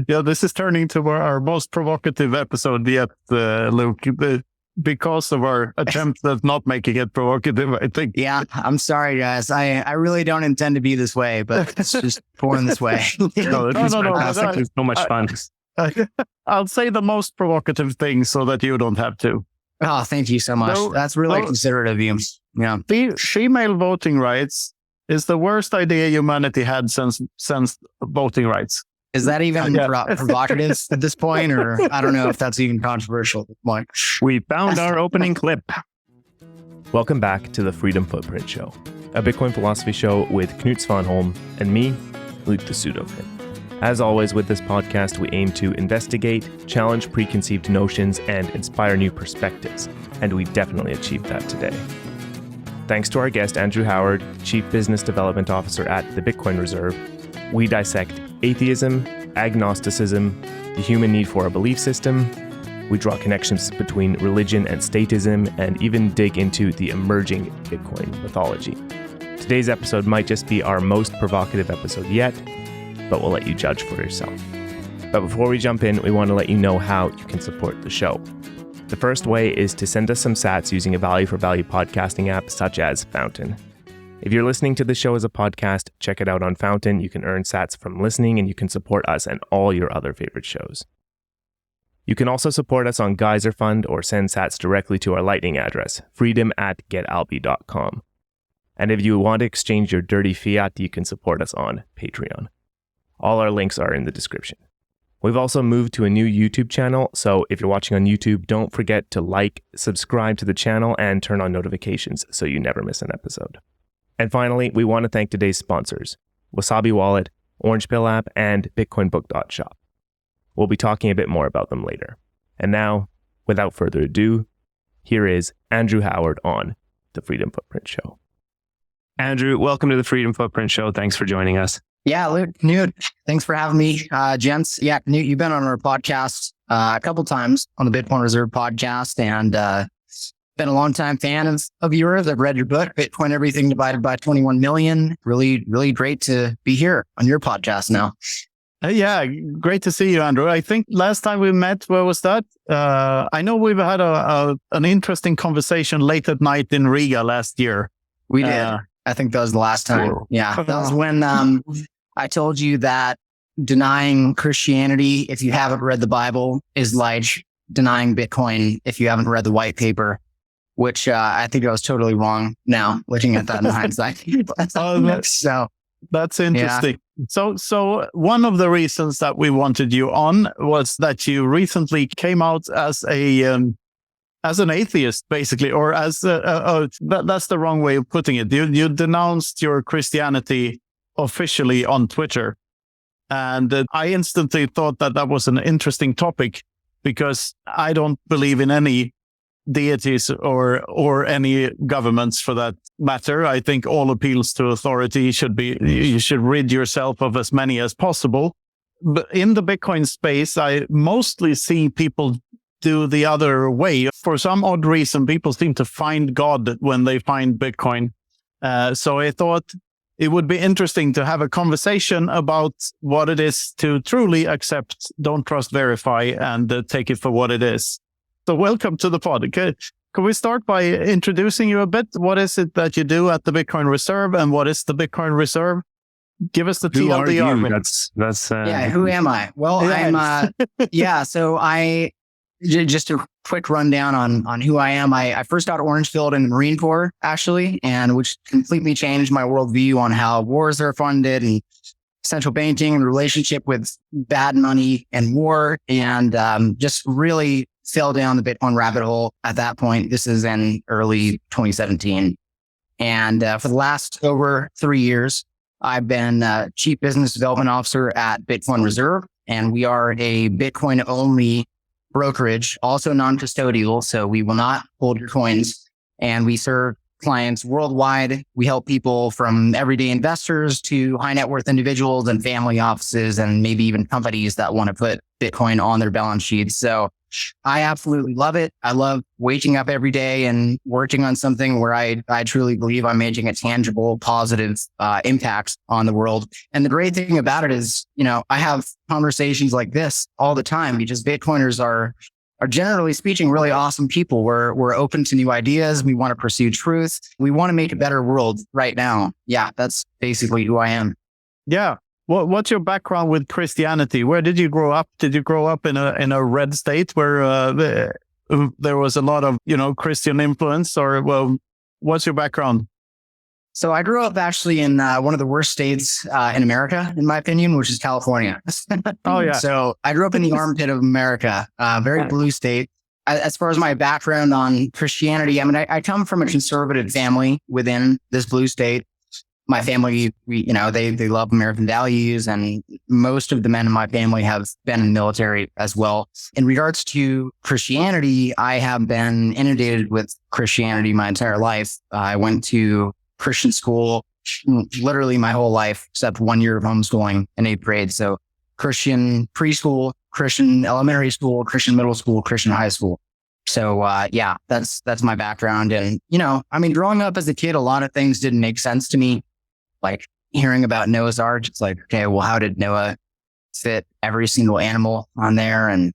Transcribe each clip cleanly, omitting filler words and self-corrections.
Yeah, this is turning to our most provocative episode yet, Luke, because of our attempt at not making it provocative, I think. Yeah, I'm sorry, guys. I really don't intend to be this way, but it's just born this way. No. It's so much fun. I'll say the most provocative thing so that you don't have to. Oh, thank you so much. That's really considerate of you. Yeah. Female voting rights is the worst idea humanity had since voting rights. Is that even provocative at this point? Or I don't know if that's even controversial at this point. We found our opening clip. Welcome back to the Freedom Footprint Show, a Bitcoin philosophy show with Knut Svanholm and me, Knut Svanholm. As always with this podcast, we aim to investigate, challenge preconceived notions, and inspire new perspectives. And we definitely achieved that today. Thanks to our guest, Andrew Howard, Chief Business Development Officer at the Bitcoin Reserve, we dissect atheism, agnosticism, the human need for a belief system. We draw connections between religion and statism, and even dig into the emerging Bitcoin mythology. Today's episode might just be our most provocative episode yet, but we'll let you judge for yourself. But before we jump in, we want to let you know how you can support the show. The first way is to send us some sats using a value for value podcasting app such as Fountain. If you're listening to the show as a podcast, check it out on Fountain. You can earn sats from listening, and you can support us and all your other favorite shows. You can also support us on Geyser Fund or send sats directly to our Lightning address, freedom@getalby.com. And if you want to exchange your dirty fiat, you can support us on Patreon. All our links are in the description. We've also moved to a new YouTube channel, so if you're watching on YouTube, don't forget to like, subscribe to the channel, and turn on notifications so you never miss an episode. And finally, we want to thank today's sponsors, Wasabi Wallet, Orange Pill app, and BitcoinBook.shop. We'll be talking a bit more about them later. And now, without further ado, here is Andrew Howard on the Freedom Footprint Show. Andrew, welcome to the Freedom Footprint Show. Thanks for joining us. Yeah, Luke, Knut, thanks for having me, gents. Yeah, Knut, you've been on our podcast a couple times on the Bitcoin Reserve podcast, and been a long time fan of yours. I've read your book, Bitcoin Everything Divided by 21 Million. Really, really great to be here on your podcast now. Yeah, great to see you, Andrew. I think last time we met, where was that? I know we've had an interesting conversation late at night in Riga last year. We did. I think that was the last time. Cool. Yeah, that was when I told you that denying Christianity, if you haven't read the Bible, is like denying Bitcoin if you haven't read the white paper, which I think I was totally wrong now, looking at that in hindsight. So that's interesting. Yeah. So one of the reasons that we wanted you on was that you recently came out as an atheist, basically, or as that's the wrong way of putting it. You denounced your Christianity officially on Twitter. And I instantly thought that was an interesting topic because I don't believe in any deities or any governments for that matter. I think all appeals to authority you should rid yourself of as many as possible. But in the Bitcoin space, I mostly see people do the other way. For some odd reason, people seem to find God when they find Bitcoin. So I thought it would be interesting to have a conversation about what it is to truly accept, don't trust, verify, and take it for what it is. So welcome to the pod. Can we start by introducing you a bit? What is it that you do at the Bitcoin Reserve, and what is the Bitcoin Reserve? Give us the TLDR. Yeah, who am I? Well, I'm, so just a quick rundown on who I am. I first got Orangefield in the Marine Corps, actually, and which completely changed my worldview on how wars are funded and central banking and the relationship with bad money and war, and just really fell down the Bitcoin rabbit hole at that point. This is in early 2017. And for the last over 3 years, I've been Chief Business Development Officer at Bitcoin Reserve, and we are a Bitcoin-only brokerage, also non-custodial, so we will not hold your coins. And we serve clients worldwide. We help people from everyday investors to high net worth individuals and family offices and maybe even companies that want to put Bitcoin on their balance sheets. So I absolutely love it. I love waking up every day and working on something where I truly believe I'm making a tangible, positive impact on the world. And the great thing about it is, I have conversations like this all the time because Bitcoiners are generally speaking really awesome people. We're open to new ideas. We want to pursue truth. We want to make a better world right now. Yeah, that's basically who I am. Yeah. What's your background with Christianity? Where did you grow up? Did you grow up in a red state where there was a lot of Christian influence, or what's your background? So I grew up actually in one of the worst states in America, in my opinion, which is California. Oh yeah. So I grew up in the armpit of America, very blue state. As far as my background on Christianity, I mean, I come from a conservative family within this blue state. My family, they love American values, and most of the men in my family have been in the military as well. In regards to Christianity, I have been inundated with Christianity my entire life. I went to Christian school literally my whole life, except 1 year of homeschooling in 8th grade. So Christian preschool, Christian elementary school, Christian middle school, Christian high school. So, that's my background. And, growing up as a kid, a lot of things didn't make sense to me. Like hearing about Noah's Ark, it's like, okay, well, how did Noah fit every single animal on there? And,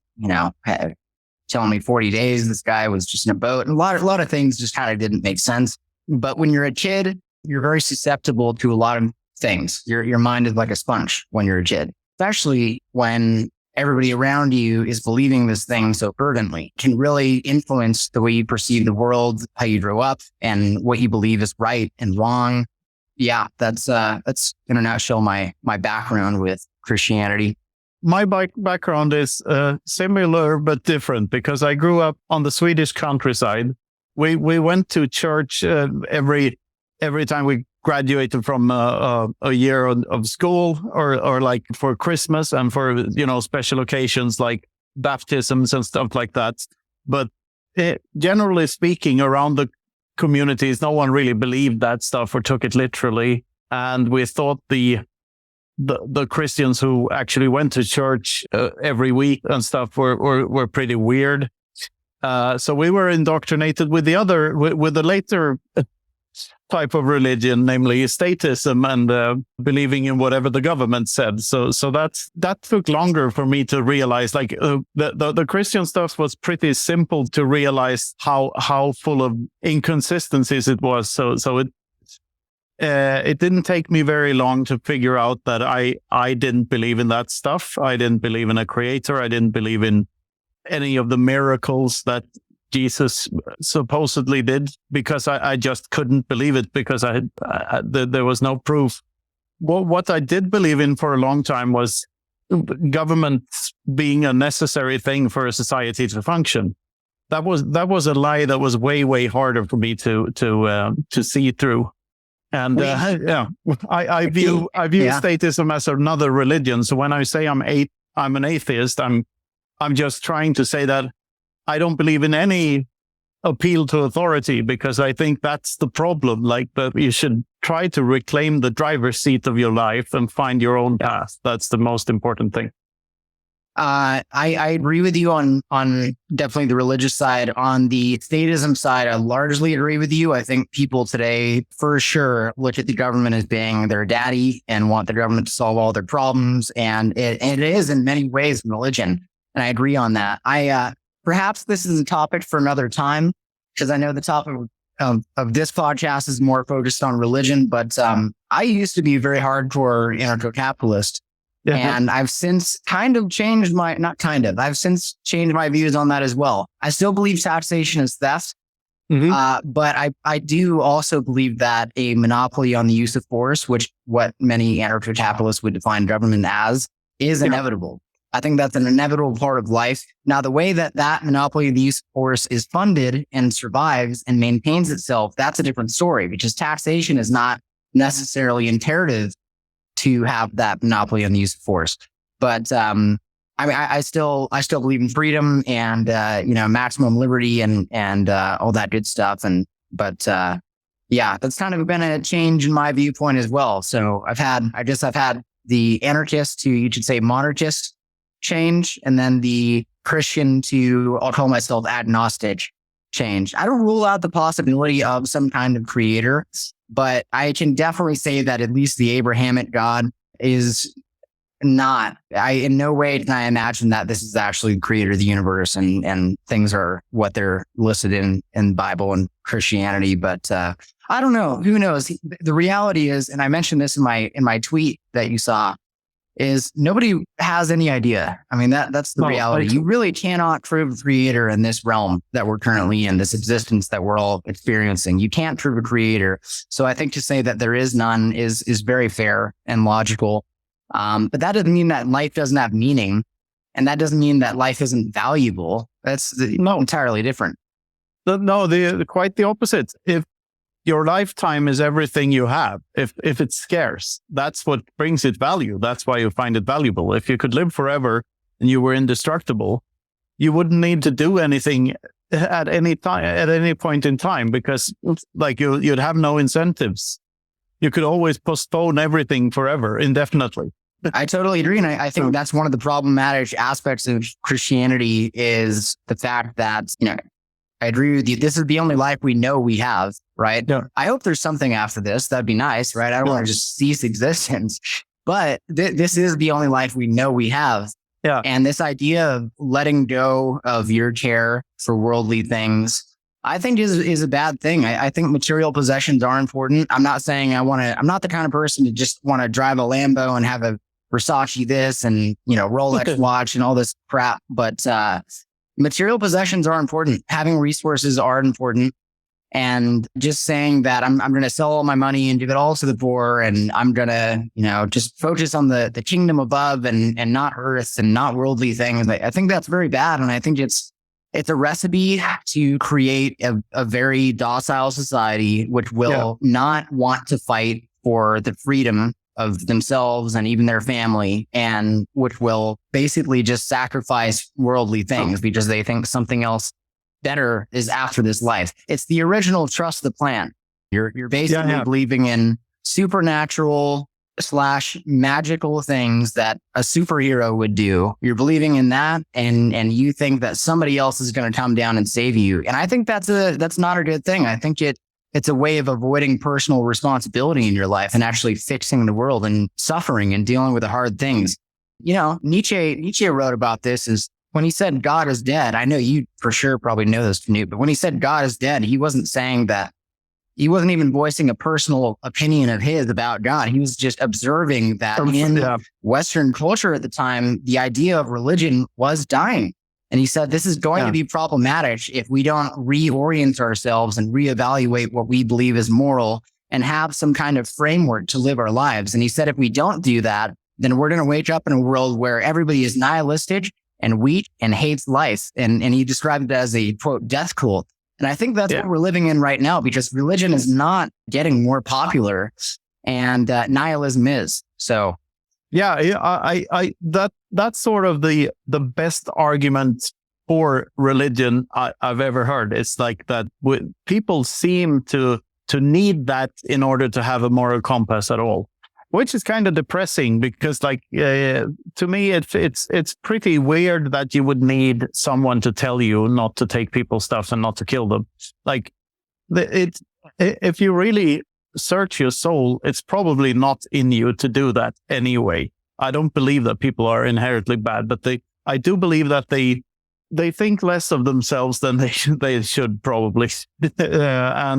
telling me 40 days, this guy was just in a boat. And a lot of things just kind of didn't make sense. But when you're a kid, you're very susceptible to a lot of things. Your mind is like a sponge when you're a kid, especially when everybody around you is believing this thing so fervently. It can really influence the way you perceive the world, how you grow up, and what you believe is right and wrong. Yeah, that's in a nutshell my background with Christianity. My background is similar but different because I grew up on the Swedish countryside. We went to church every time we graduated from a year of school, or like for Christmas and for special occasions like baptisms and stuff like that. But generally speaking, around the communities, no one really believed that stuff or took it literally, and we thought the Christians who actually went to church every week and stuff were pretty weird. So we were indoctrinated with the later type of religion, namely statism and believing in whatever the government said. So that took longer for me to realize. Like the Christian stuff was pretty simple to realize how full of inconsistencies it was. So it didn't take me very long to figure out that I didn't believe in that stuff. I didn't believe in a creator. I didn't believe in any of the miracles that Jesus supposedly did, because I just couldn't believe it because there was no proof. What I did believe in for a long time was government being a necessary thing for a society to function. That was a lie that was way harder for me to see through. And I view statism as another religion. So when I say I'm an atheist, I'm just trying to say that I don't believe in any appeal to authority, because I think that's the problem. Like, that you should try to reclaim the driver's seat of your life and find your own path. That's the most important thing. I agree with you on definitely the religious side. On the statism side, I largely agree with you. I think people today, for sure, look at the government as being their daddy and want the government to solve all their problems. And it is in many ways religion. And I agree on that. Perhaps this is a topic for another time, because I know the topic of this podcast is more focused on religion. But I used to be a very hardcore anarcho-capitalist. Yeah. And I've since changed my views on that as well. I still believe taxation is theft. Mm-hmm. But I do also believe that a monopoly on the use of force, which what many anarcho-capitalists would define government as, is inevitable. I think that's an inevitable part of life. Now, the way that monopoly of the use of force is funded and survives and maintains itself, that's a different story, because taxation is not necessarily imperative to have that monopoly on the use of force. But I still believe in freedom and maximum liberty and all that good stuff. But Yeah, that's kind of been a change in my viewpoint as well. So I've had the anarchist to, you should say, monarchist change, and then the Christian to, I'll call myself agnostic change. I don't rule out the possibility of some kind of creator, but I can definitely say that at least the Abrahamic God is not. In no way can I imagine that this is actually the creator of the universe and things are what they're listed in Bible and Christianity. But I don't know. Who knows? The reality is, and I mentioned this in my tweet that you saw, is nobody has any idea. I mean, that's the reality. You really cannot prove a creator in this realm that we're currently in, this existence that we're all experiencing. You can't prove a creator. So I think to say that there is none is very fair and logical. But that doesn't mean that life doesn't have meaning. And that doesn't mean that life isn't valuable. That's entirely different. Quite the opposite. If your lifetime is everything you have, if it's scarce, that's what brings it value. That's why you find it valuable. If you could live forever and you were indestructible, you wouldn't need to do anything at any time, at any point in time, because like you'd have no incentives. You could always postpone everything forever, indefinitely. I totally agree. And I think that's one of the problematic aspects of Christianity is the fact that, I agree with you. This is the only life we know we have, right? Yeah. I hope there's something after this. That'd be nice, right? I don't want to just cease existence, but this is the only life we know we have. Yeah. And this idea of letting go of your care for worldly things, I think is a bad thing. I think material possessions are important. I'm not saying I'm not the kind of person to just want to drive a Lambo and have a Versace this and, Rolex watch and all this crap. But, material possessions are important. Having resources are important. And just saying that I'm going to sell all my money and give it all to the poor, and I'm going to, just focus on the kingdom above and not earth and not worldly things. I think that's very bad. And I think it's a recipe to create a very docile society, which will not want to fight for the freedom of themselves and even their family, and which will basically just sacrifice worldly things because they think something else better is after this life. It's the original trust the plan. You're basically believing in supernatural / magical things that a superhero would do. You're believing in that, and you think that somebody else is going to come down and save you. And I think that's not a good thing. I think it's a way of avoiding personal responsibility in your life and actually fixing the world and suffering and dealing with the hard things. Nietzsche wrote about this is when he said God is dead. I know you for sure probably know this, Knut, but when he said God is dead, he wasn't saying that. He wasn't even voicing a personal opinion of his about God. He was just observing that in Western culture at the time, the idea of religion was dying. And he said, this is going to be problematic if we don't reorient ourselves and reevaluate what we believe is moral and have some kind of framework to live our lives. And he said, if we don't do that, then we're going to wake up in a world where everybody is nihilistic and weak and hates life. And he described it as a, quote, death cult. And I think that's what we're living in right now, because religion is not getting more popular and nihilism is. So. That's sort of the best argument for religion I've ever heard. It's like that people seem to need that in order to have a moral compass at all, which is kind of depressing because, like, to me, it's pretty weird that you would need someone to tell you not to take people's stuff and not to kill them. Like, if you really search your soul, it's probably not in you to do that anyway. I don't believe that people are inherently bad, but I do believe that they think less of themselves than they should probably. I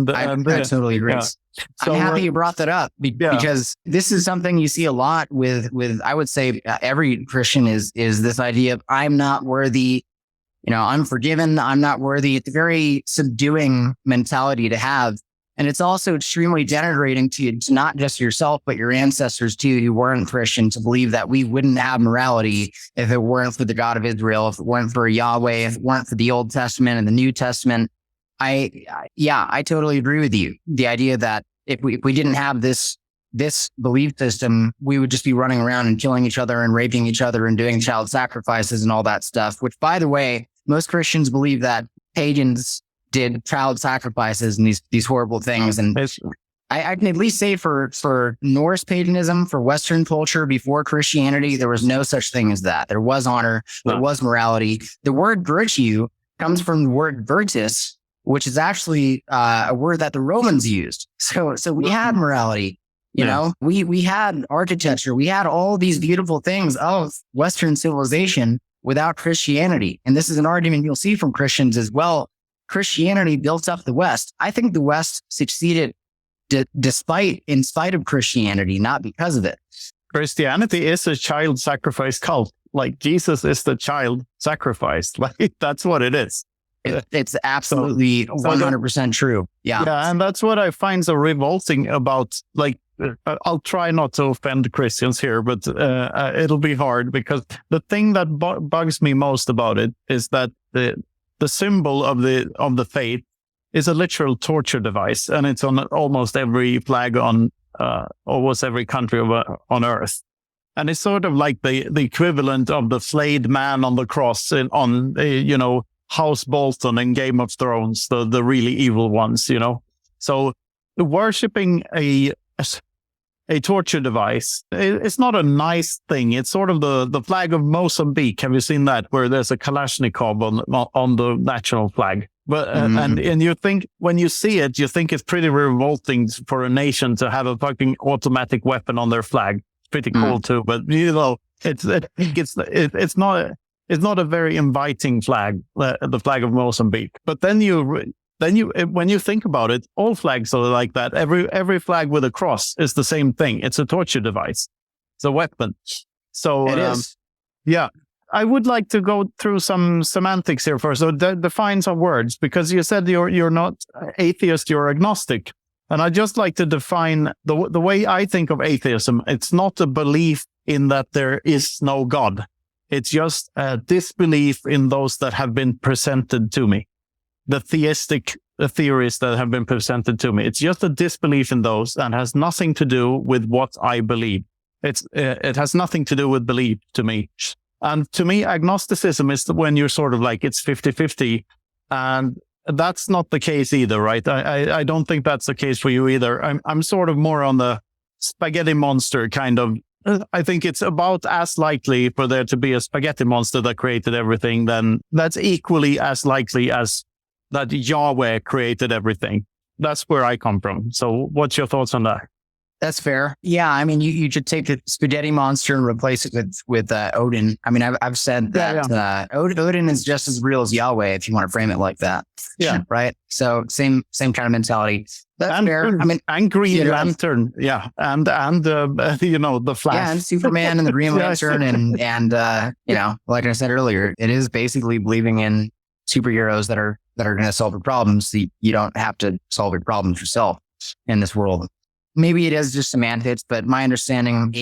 totally agree. Yeah. So, I'm happy you brought that up because this is something you see a lot with I would say every Christian is this idea of I'm not worthy, I'm forgiven, I'm not worthy. It's a very subduing mentality to have. And it's also extremely denigrating to not just yourself, but your ancestors too, who weren't Christian, to believe that we wouldn't have morality if it weren't for the God of Israel, if it weren't for Yahweh, if it weren't for the Old Testament and the New Testament. I totally agree with you. The idea that if we didn't have this belief system, we would just be running around and killing each other and raping each other and doing child sacrifices and all that stuff, which, by the way, most Christians believe that pagans did child sacrifices and these horrible things. And I can at least say for Norse paganism, for Western culture before Christianity, there was no such thing as that. There was honor, there was morality. The word virtue comes from the word virtus, which is actually a word that the Romans used. So we had morality, you know, we had architecture, we had all these beautiful things of Western civilization without Christianity. And this is an argument you'll see from Christians as well. Christianity built up the West. I think the West succeeded in spite of Christianity, not because of it. Christianity is a child sacrifice cult. Like Jesus is the child sacrificed. Like that's what it is. It's absolutely 100% true. Yeah. Yeah. And that's what I find so revolting about, like, I'll try not to offend Christians here, but it'll be hard because the thing that bugs me most about it is that the symbol of the faith is a literal torture device, and it's on almost every flag on almost every country on earth. And it's sort of like the equivalent of the flayed man on the cross on House Bolton in Game of Thrones, the really evil ones, you know. So worshipping a torture device, it's not a nice thing. It's sort of the flag of Mozambique. Have you seen that, where there's a Kalashnikov on the national flag? But and you think, when you see it, you think it's pretty revolting for a nation to have a fucking automatic weapon on their flag. Pretty cool too, but you know, it's not a very inviting flag, the flag of Mozambique. But then when you think about it, all flags are like that. Every flag with a cross is the same thing. It's a torture device. It's a weapon. So it is. Yeah. I would like to go through some semantics here first. So define some words, because you said you're not atheist, you're agnostic. And I just like to define the way I think of atheism. It's not a belief in that there is no God. It's just a disbelief in those that have been presented to me. The theistic theories that have been presented to me. It's just a disbelief in those and has nothing to do with what I believe. It has nothing to do with belief to me. And to me, agnosticism is when you're sort of like, it's 50-50. And that's not the case either, right? I don't think that's the case for you either. I'm sort of more on the spaghetti monster kind of. I think it's about as likely for there to be a spaghetti monster that created everything, then that's equally as likely as that Yahweh created everything. That's where I come from. So what's your thoughts on that? That's fair. Yeah, I mean, you should take the spaghetti monster and replace it with Odin. I mean, I've said that Odin is just as real as Yahweh, if you want to frame it like that. Yeah. Right. So same kind of mentality. That's fair. I mean, and Green Lantern. Yeah. And the Flash. Yeah, and Superman and the Green Lantern and like I said earlier, it is basically believing in superheroes that are going to solve your problems. So you don't have to solve your problems yourself in this world. Maybe it is just semantics, but my understanding,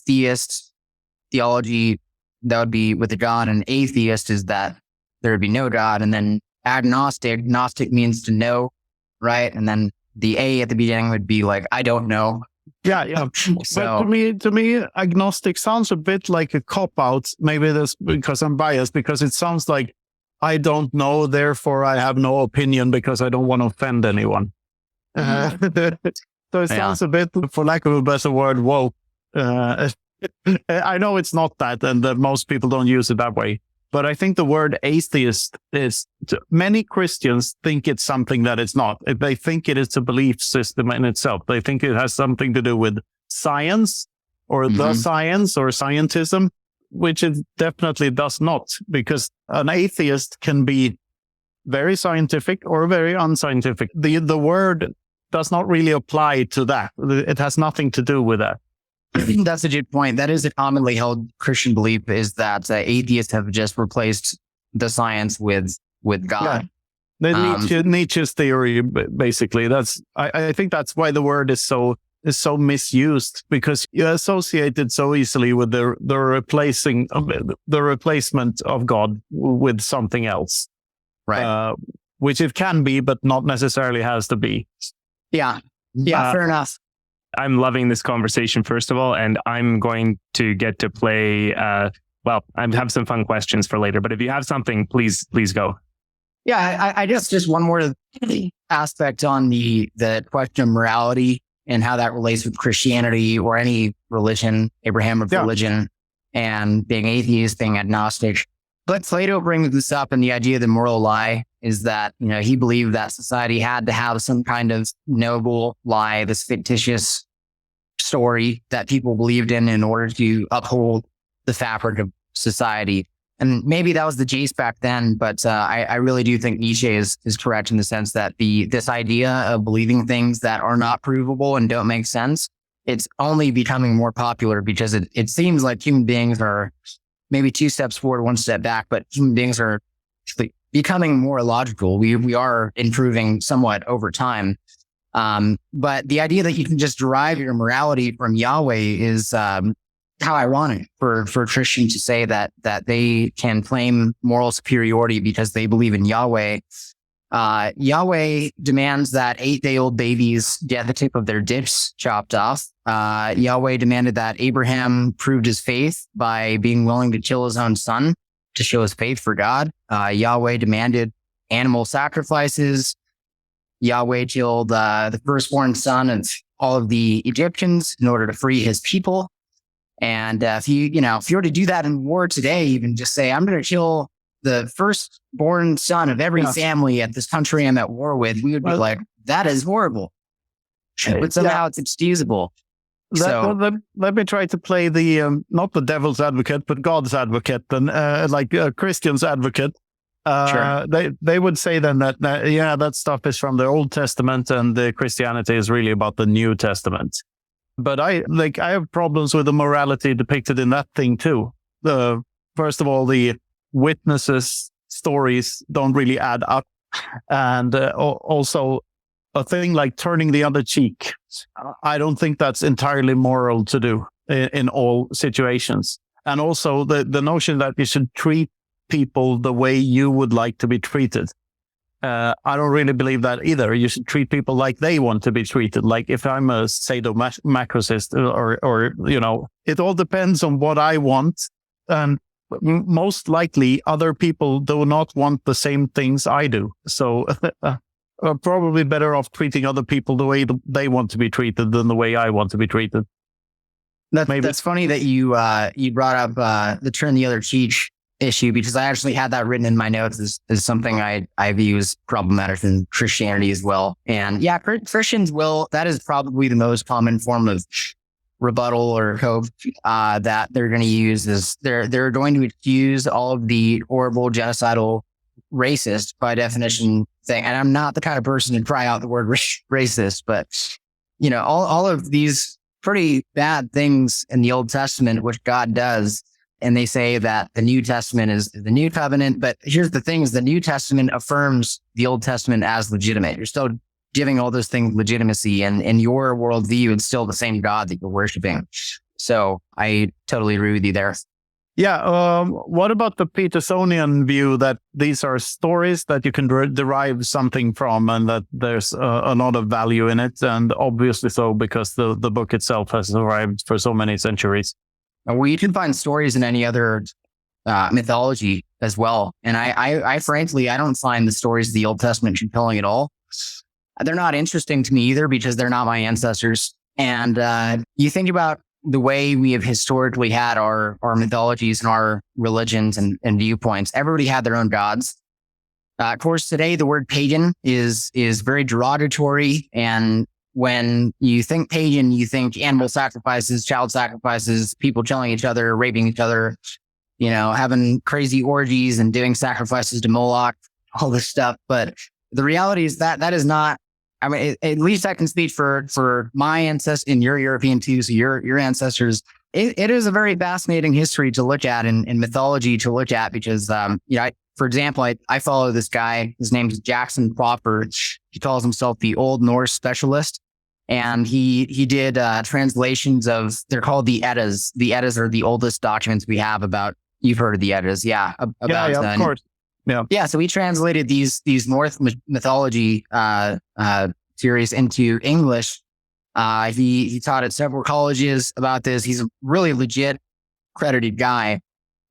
theist theology, that would be with a God, and atheist is that there would be no God. And then agnostic means to know, right? And then the A at the beginning would be like, I don't know. Yeah. So, but to me, agnostic sounds a bit like a cop-out. Maybe that's because I'm biased, because it sounds like I don't know, therefore I have no opinion because I don't want to offend anyone. So it sounds a bit, for lack of a better word, woke. I know it's not that, and that most people don't use it that way. But I think the word atheist many Christians think it's something that it's not. They think it is a belief system in itself. They think it has something to do with science or the science or scientism, which it definitely does not, because an atheist can be very scientific or very unscientific. The word does not really apply to that. It has nothing to do with that. That's a good point. That is a commonly held Christian belief, is that atheists have just replaced the science with God. Yeah. Nietzsche's theory, basically. I think that's why the word is so misused, because you associate it so easily with the replacement of God with something else, right? Which it can be, but not necessarily has to be. Yeah, fair enough. I'm loving this conversation, first of all, and I'm going to get to play. I have some fun questions for later, but if you have something, please go. Yeah, I guess just one more aspect on the question of morality and how that relates with Christianity or any religion, Abrahamic religion, and being atheist, being agnostic. But Plato brings this up, and the idea of the moral lie is that, he believed that society had to have some kind of noble lie, this fictitious story that people believed in order to uphold the fabric of society. And maybe that was the case back then, but I really do think Nietzsche is correct in the sense that this idea of believing things that are not provable and don't make sense, it's only becoming more popular because it seems like human beings are maybe 2 steps forward, 1 step back, but human beings are becoming more logical. We are improving somewhat over time. But the idea that you can just derive your morality from Yahweh is how ironic for Christians to say that they can claim moral superiority because they believe in Yahweh. Yahweh demands that 8-day-old babies get the tip of their dicks chopped off. Yahweh demanded that Abraham proved his faith by being willing to kill his own son to show his faith for God. Yahweh demanded animal sacrifices. Yahweh killed the firstborn son of all of the Egyptians in order to free his people. And if you were to do that in war today, even just say, I'm going to kill the firstborn son of every family at this country I'm at war with, we would be like, that is horrible. But somehow it's excusable. Let me try to play the, not the devil's advocate, but God's advocate, and like a Christian's advocate. Sure. They would say then that, that stuff is from the Old Testament and the Christianity is really about the New Testament. But I have problems with the morality depicted in that thing too. First of all, the witnesses' stories don't really add up. And also a thing like turning the other cheek. I don't think that's entirely moral to do in all situations. And also the notion that you should treat people the way you would like to be treated. I don't really believe that either. You should treat people like they want to be treated. Like if I'm a sadomasochist or it all depends on what I want. And most likely other people do not want the same things I do. So I'm probably better off treating other people the way they want to be treated than the way I want to be treated. That's funny that you brought up the turn the other cheek issue, because I actually had that written in my notes as something I view as problematic in Christianity as well. And yeah, Christians that is probably the most common form of rebuttal or hope that they're going to use is they're going to accuse all of the horrible genocidal racist by definition thing. And I'm not the kind of person to cry out the word racist, but all of these pretty bad things in the Old Testament, which God does. And they say that the New Testament is the new covenant. But here's the thing is the New Testament affirms the Old Testament as legitimate. You're still giving all those things legitimacy. And in your worldview, it's still the same God that you're worshiping. So I totally agree with you there. Yeah. What about the Petersonian view that these are stories that you can derive something from and that there's a lot of value in it? And obviously so, because the book itself has survived for so many centuries. Well, you can find stories in any other mythology as well. And I frankly, I don't find the stories of the Old Testament compelling at all. They're not interesting to me either because they're not my ancestors. And you think about the way we have historically had our mythologies and our religions and viewpoints. Everybody had their own gods. Of course, today the word pagan is very derogatory, and when you think pagan, you think animal sacrifices, child sacrifices, people killing each other, raping each other, having crazy orgies and doing sacrifices to Moloch, all this stuff. But the reality is that is not, I mean, at least I can speak for my ancestors and your European too. So your ancestors, it is a very fascinating history to look at and mythology to look at because, for example, I follow this guy. His name is Jackson Crawford. He calls himself the Old Norse specialist. And he did translations of, they're called the Eddas. The Eddas are the oldest documents we have about, you've heard of the Eddas, yeah. Of course. Yeah. Yeah, so he translated these Norse mythology series into English. He taught at several colleges about this. He's a really legit, credited guy.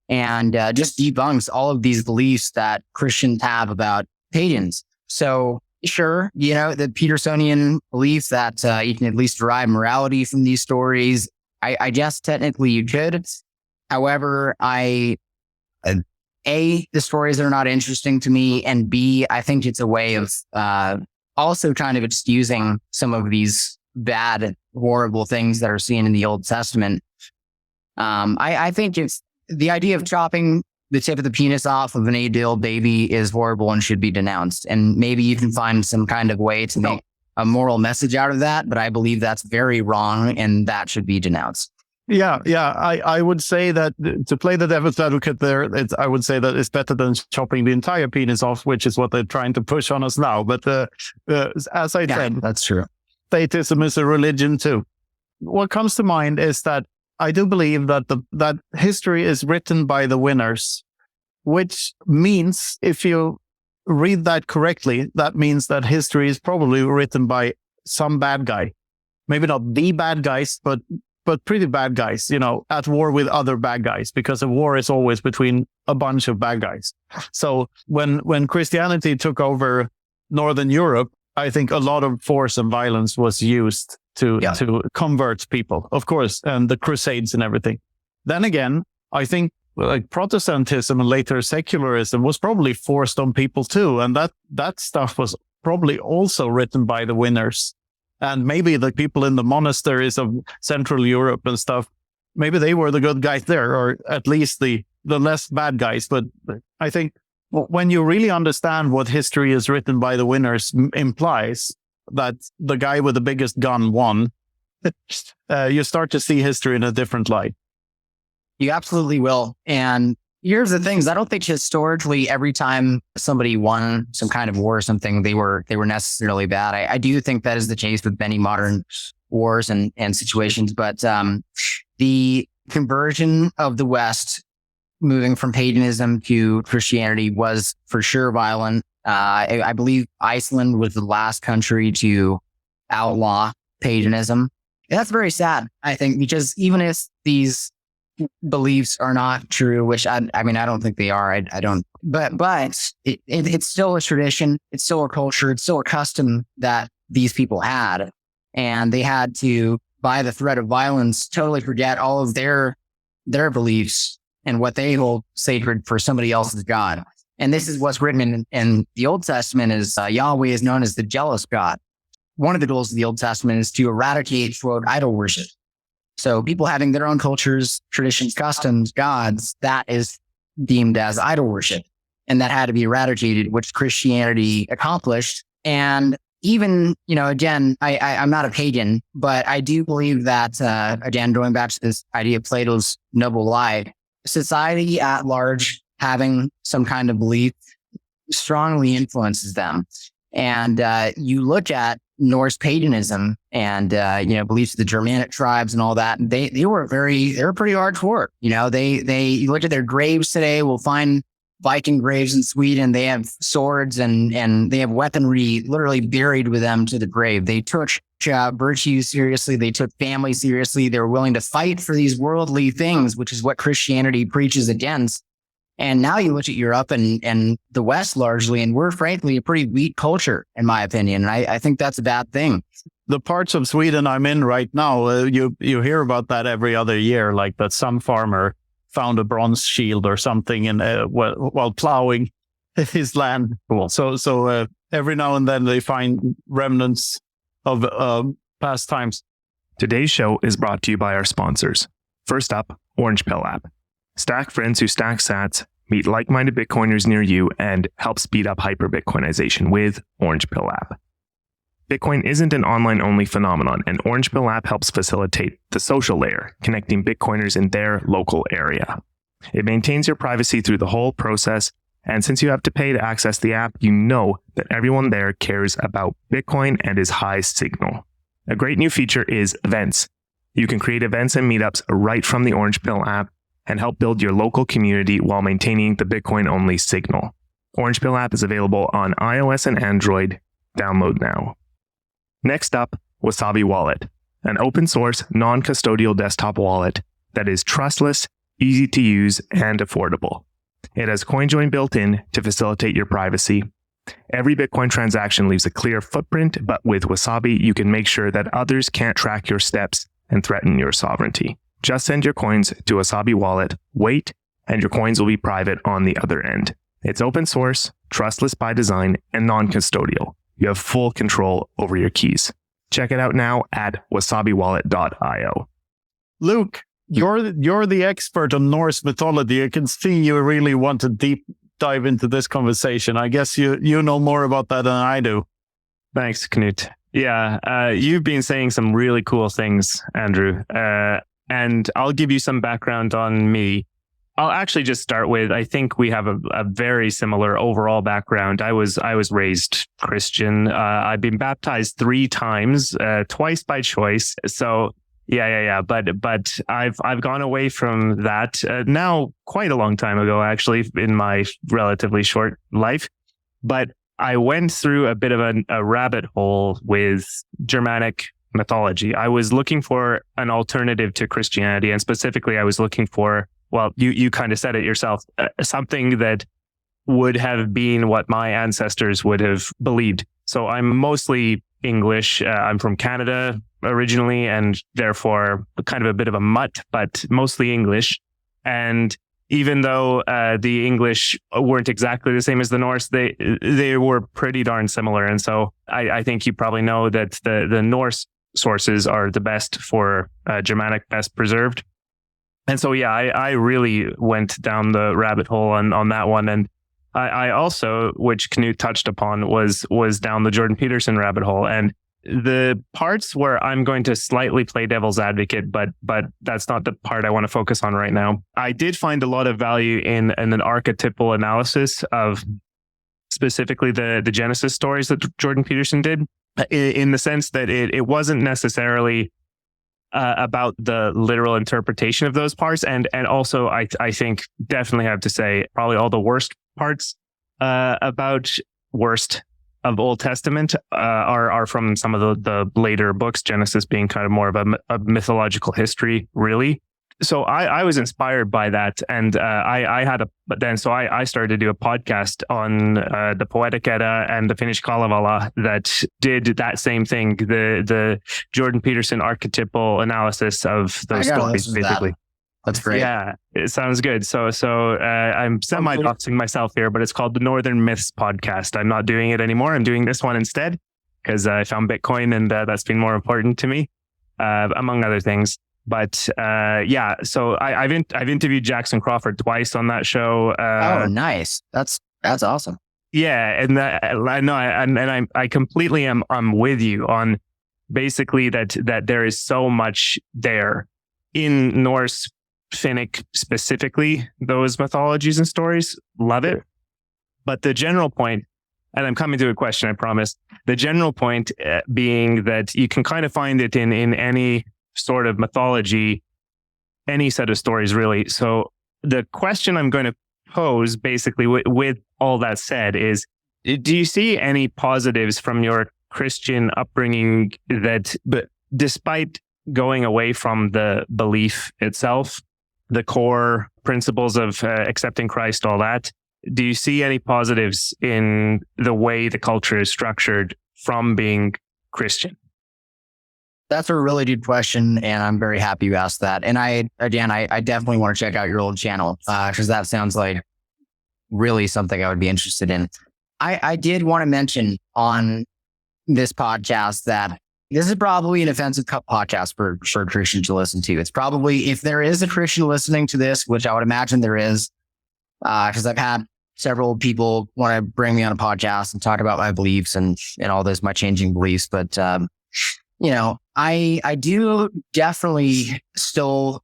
And just debunks all of these beliefs that Christians have about pagans. So sure, the Petersonian belief that you can at least derive morality from these stories. I guess technically you could. However, A, the stories are not interesting to me, and B, I think it's a way of also kind of excusing some of these bad, horrible things that are seen in the Old Testament. I think it's the idea of chopping the tip of the penis off of an 8-year-old baby is horrible and should be denounced. And maybe you can find some kind of way to make a moral message out of that, but I believe that's very wrong and that should be denounced. Yeah. I would say that to play the devil's advocate there, I would say that it's better than chopping the entire penis off, which is what they're trying to push on us now. But as I said, that's true. Atheism is a religion too. What comes to mind is that I do believe that that history is written by the winners, which means if you read that correctly, that means that history is probably written by some bad guy. Maybe not the bad guys, but pretty bad guys, at war with other bad guys, because a war is always between a bunch of bad guys. So when Christianity took over Northern Europe, I think a lot of force and violence was used to convert people, of course, and the Crusades and everything. Then again, I think like Protestantism and later secularism was probably forced on people too. And that stuff was probably also written by the winners. And maybe the people in the monasteries of Central Europe and stuff, maybe they were the good guys there, or at least the less bad guys. But I think when you really understand what history is written by the winners implies that the guy with the biggest gun won, you start to see history in a different light. You absolutely will. And here's the things. I don't think historically every time somebody won some kind of war or something, they were necessarily bad. I do think that is the case with many modern wars and situations. But the conversion of the West, moving from paganism to Christianity, was for sure violent. I believe Iceland was the last country to outlaw paganism. And that's very sad, I think, because even if these beliefs are not true, which I don't think they are. I don't, but it's still a tradition. It's still a culture. It's still a custom that these people had, and they had to, by the threat of violence, totally forget all of their beliefs and what they hold sacred for somebody else's God. And this is what's written in the Old Testament is Yahweh is known as the jealous God. One of the goals of the Old Testament is to eradicate, quote, idol worship. So people having their own cultures, traditions, customs, gods, that is deemed as idol worship. And that had to be eradicated, which Christianity accomplished. And even, again, I'm not a pagan, but I do believe that, again, going back to this idea of Plato's noble lie, society at large having some kind of belief strongly influences them. And you look at Norse paganism and, beliefs of the Germanic tribes and all that. They were pretty hardcore. You look at their graves today, we'll find Viking graves in Sweden. They have swords and they have weaponry literally buried with them to the grave. They took virtue seriously. They took family seriously. They were willing to fight for these worldly things, which is what Christianity preaches against. And now you look at Europe and the West largely, and we're frankly a pretty weak culture, in my opinion. And I think that's a bad thing. The parts of Sweden I'm in right now, you hear about that every other year, like that some farmer found a bronze shield or something while plowing his land. Cool. So every now and then they find remnants of past times. Today's show is brought to you by our sponsors. First up, Orange Pill app. Stack friends who stack sats, meet like-minded Bitcoiners near you, and help speed up hyper-Bitcoinization with Orange Pill app. Bitcoin isn't an online-only phenomenon, and Orange Pill app helps facilitate the social layer, connecting Bitcoiners in their local area. It maintains your privacy through the whole process, and since you have to pay to access the app, you know that everyone there cares about Bitcoin and is high signal. A great new feature is events. You can create events and meetups right from the Orange Pill app and help build your local community while maintaining the Bitcoin-only signal. Orange Pill app is available on iOS and Android. Download now. Next up, Wasabi Wallet, an open-source, non-custodial desktop wallet that is trustless, easy to use, and affordable. It has CoinJoin built in to facilitate your privacy, Every Bitcoin transaction leaves a clear footprint, but with Wasabi, you can make sure that others can't track your steps and threaten your sovereignty. Just send your coins to Wasabi Wallet, wait, and your coins will be private on the other end. It's open source, trustless by design, and non-custodial. You have full control over your keys. Check it out now at wasabiwallet.io. Luke, you're the expert on Norse mythology. I can see you really want to deep dive into this conversation. I guess you know more about that than I do. Thanks, Knut. Yeah, you've been saying some really cool things, Andrew. And I'll give you some background on me. I'll actually just start with, I think we have a very similar overall background. I was raised Christian. I've been baptized 3 times, twice by choice. So yeah. But I've gone away from that now quite a long time ago, actually, in my relatively short life. But I went through a bit of a rabbit hole with Germanic mythology. I was looking for an alternative to Christianity, and specifically, I was looking for, well, you kind of said it yourself, something that would have been what my ancestors would have believed. So I'm mostly English. I'm from Canada originally, and therefore kind of a bit of a mutt, but mostly English. And even though the English weren't exactly the same as the Norse, they were pretty darn similar. And so I think you probably know that the Norse sources are the best for Germanic, best preserved. And so, yeah, I really went down the rabbit hole on that one. And I also, which Knut touched upon, was down the Jordan Peterson rabbit hole. And the parts where I'm going to slightly play devil's advocate, but that's not the part I want to focus on right now. I did find a lot of value in an archetypal analysis of specifically the Genesis stories that Jordan Peterson did, in the sense that it wasn't necessarily about the literal interpretation of those parts. And also, I think definitely have to say probably all the worst parts of Old Testament are from some of the later books, Genesis being kind of more of a mythological history, really. So I was inspired by that. And I started to do a podcast on the Poetic Edda and the Finnish Kalevala that did that same thing, the Jordan Peterson archetypal analysis of those stories, basically. That's great. Yeah, it sounds good. So I'm semi-doxing myself here, but it's called the Northern Myths Podcast. I'm not doing it anymore. I'm doing this one instead because I found Bitcoin and that's been more important to me, among other things. But so I've interviewed Jackson Crawford twice on that show. Oh, nice. That's awesome. Yeah, and I know, and I completely I'm with you on basically that there is so much there in Norse, Finnic specifically, those mythologies and stories. Love it. But the general point, and I'm coming to a question, I promise. The general point being that you can kind of find it in any sort of mythology, any set of stories, really. So the question I'm going to pose, basically, with all that said, is: do you see any positives from your Christian upbringing that, but despite going away from the belief itself, the core principles of accepting Christ, all that, do you see any positives in the way the culture is structured from being Christian? That's a really good question, and I'm very happy you asked that. And I definitely want to check out your old channel because that sounds like really something I would be interested in. I did want to mention on this podcast that this is probably an offensive podcast for Christians to listen to. It's probably, if there is a Christian listening to this, which I would imagine there is, because I've had several people want to bring me on a podcast and talk about my beliefs and all this, my changing beliefs. But, I do definitely still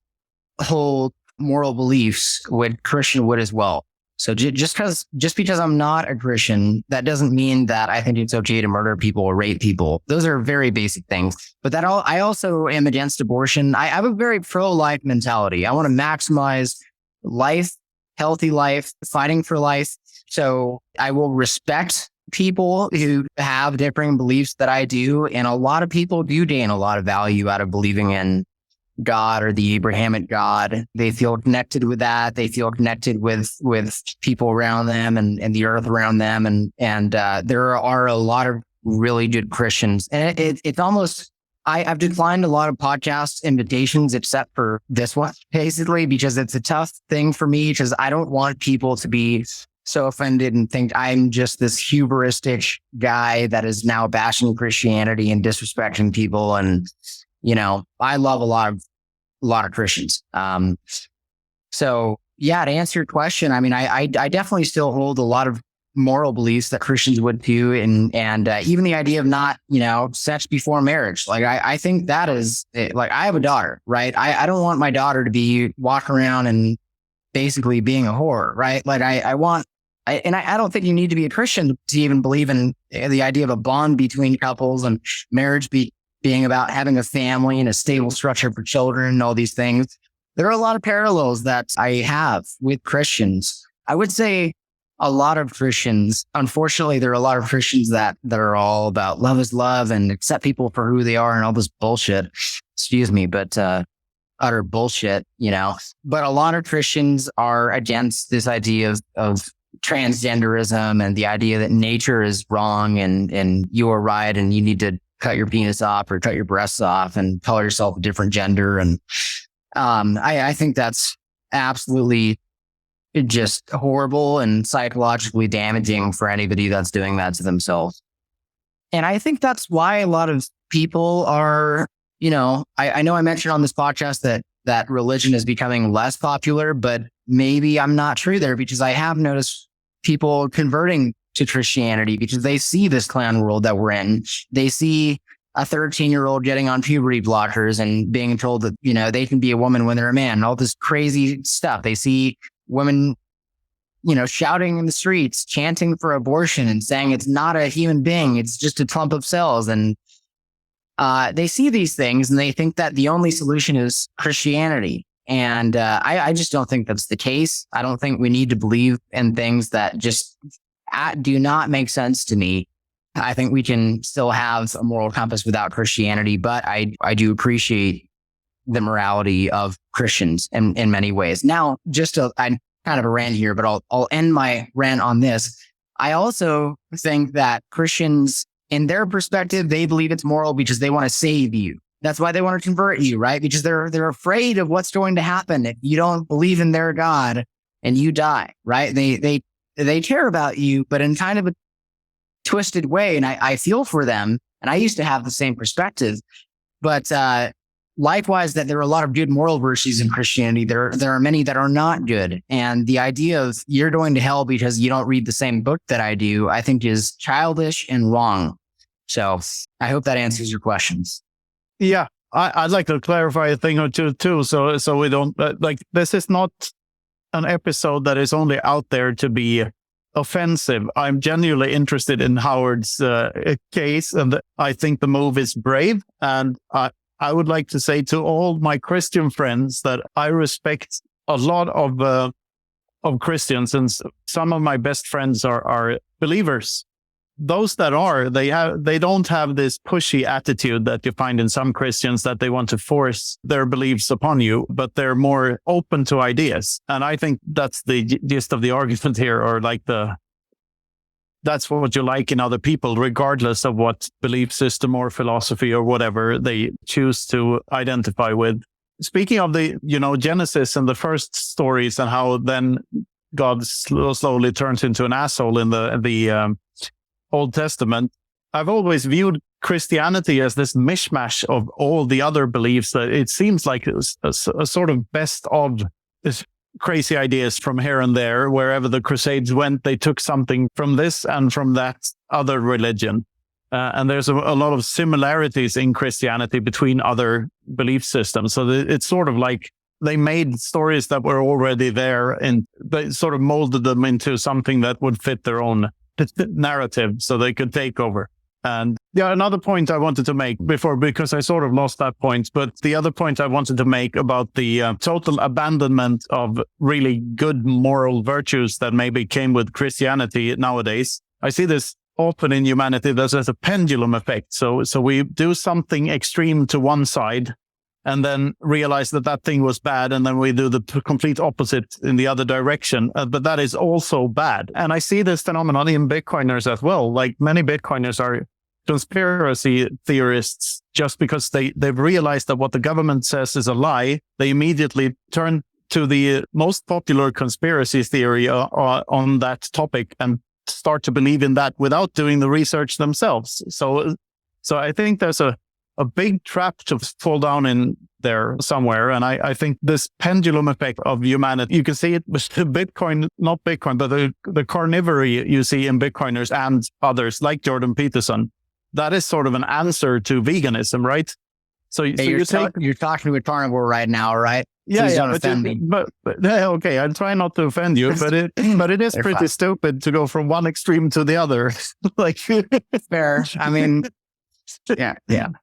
hold moral beliefs what Christian would as well. So just because I'm not a Christian, that doesn't mean that I think it's okay to murder people or rape people. Those are very basic things. But I also am against abortion. I have a very pro-life mentality. I want to maximize life, healthy life, fighting for life. So I will respect people who have differing beliefs that I do. And a lot of people do gain a lot of value out of believing in God or the Abrahamic God. They feel connected with that. They feel connected with people around them and the earth around them. And there are a lot of really good Christians. And it's almost, I've declined a lot of podcast invitations except for this one, basically, because it's a tough thing for me, because I don't want people to be so offended and think I'm just this hubristic guy that is now bashing Christianity and disrespecting people. And, I love a lot of Christians. So yeah, to answer your question, I mean, I definitely still hold a lot of moral beliefs that Christians would do. And even the idea of not, sex before marriage. Like, I think that is like, I have a daughter, right? I don't want my daughter to be walking around and basically being a whore, right? Like I don't think you need to be a Christian to even believe in the idea of a bond between couples and marriage being about having a family and a stable structure for children and all these things. There are a lot of parallels that I have with Christians. I would say a lot of Christians, unfortunately, there are a lot of Christians that are all about love is love and accept people for who they are and all this bullshit. Excuse me, but utter bullshit, But a lot of Christians are against this idea of transgenderism and the idea that nature is wrong and you are right and you need to cut your penis off or cut your breasts off and call yourself a different gender. And I think that's absolutely just horrible and psychologically damaging for anybody that's doing that to themselves. And I think that's why a lot of people are, I know I mentioned on this podcast that religion is becoming less popular, but maybe I'm not true there, because I have noticed people converting to Christianity because they see this clown world that we're in. They see a 13-year-old getting on puberty blockers and being told that, they can be a woman when they're a man, and all this crazy stuff. They see women, shouting in the streets, chanting for abortion and saying it's not a human being, it's just a clump of cells. And they see these things and they think that the only solution is Christianity. And I just don't think that's the case. I don't think we need to believe in things that just do not make sense to me. I think we can still have a moral compass without Christianity, but I do appreciate the morality of Christians in many ways. Now, I'm kind of a rant here, but I'll end my rant on this. I also think that Christians, in their perspective, they believe it's moral because they want to save you. That's why they want to convert you, right? Because they're afraid of what's going to happen if you don't believe in their God and you die, right? They care about you, but in kind of a twisted way. And I feel for them. And I used to have the same perspective, but likewise, that there are a lot of good moral virtues in Christianity. There are many that are not good. And the idea of you're going to hell because you don't read the same book that I do, I think is childish and wrong. So I hope that answers your questions. Yeah, I'd like to clarify a thing or two too. So we don't this is not an episode that is only out there to be offensive. I'm genuinely interested in Howard's case, and I think the move is brave. And I would like to say to all my Christian friends that I respect a lot of Christians, and some of my best friends are believers. Those that are, they don't have this pushy attitude that you find in some Christians, that they want to force their beliefs upon you, but they're more open to ideas. And I think that's the gist of the argument here, or that's what you like in other people, regardless of what belief system or philosophy or whatever they choose to identify with. Speaking of the, Genesis and the first stories and how then God slowly turns into an asshole in the Old Testament, I've always viewed Christianity as this mishmash of all the other beliefs. That it seems like a sort of best of crazy ideas from here and there. Wherever the Crusades went, they took something from this and from that other religion. And there's a lot of similarities in Christianity between other belief systems. So it's sort of like they made stories that were already there and they sort of molded them into something that would fit their own narrative so they could take over. And another point I wanted to make before, because I sort of lost that point, but the other point I wanted to make about the total abandonment of really good moral virtues that maybe came with Christianity nowadays. I see this often in humanity. There's a pendulum effect. So we do something extreme to one side, and then realize that that thing was bad. And then we do the complete opposite in the other direction. But that is also bad. And I see this phenomenon in Bitcoiners as well. Like many Bitcoiners are conspiracy theorists just because they've realized that what the government says is a lie. They immediately turn to the most popular conspiracy theory on that topic and start to believe in that without doing the research themselves. So I think there's a big trap to fall down in there somewhere. And I think this pendulum effect of humanity, you can see it with Bitcoin, not Bitcoin, but the carnivory you see in Bitcoiners and others like Jordan Peterson. That is sort of an answer to veganism, right? So you're talking to a carnivore right now, right? Please don't offend me. But okay, I'm trying not to offend you, but it is pretty stupid to go from one extreme to the other. Like fair. I mean, yeah.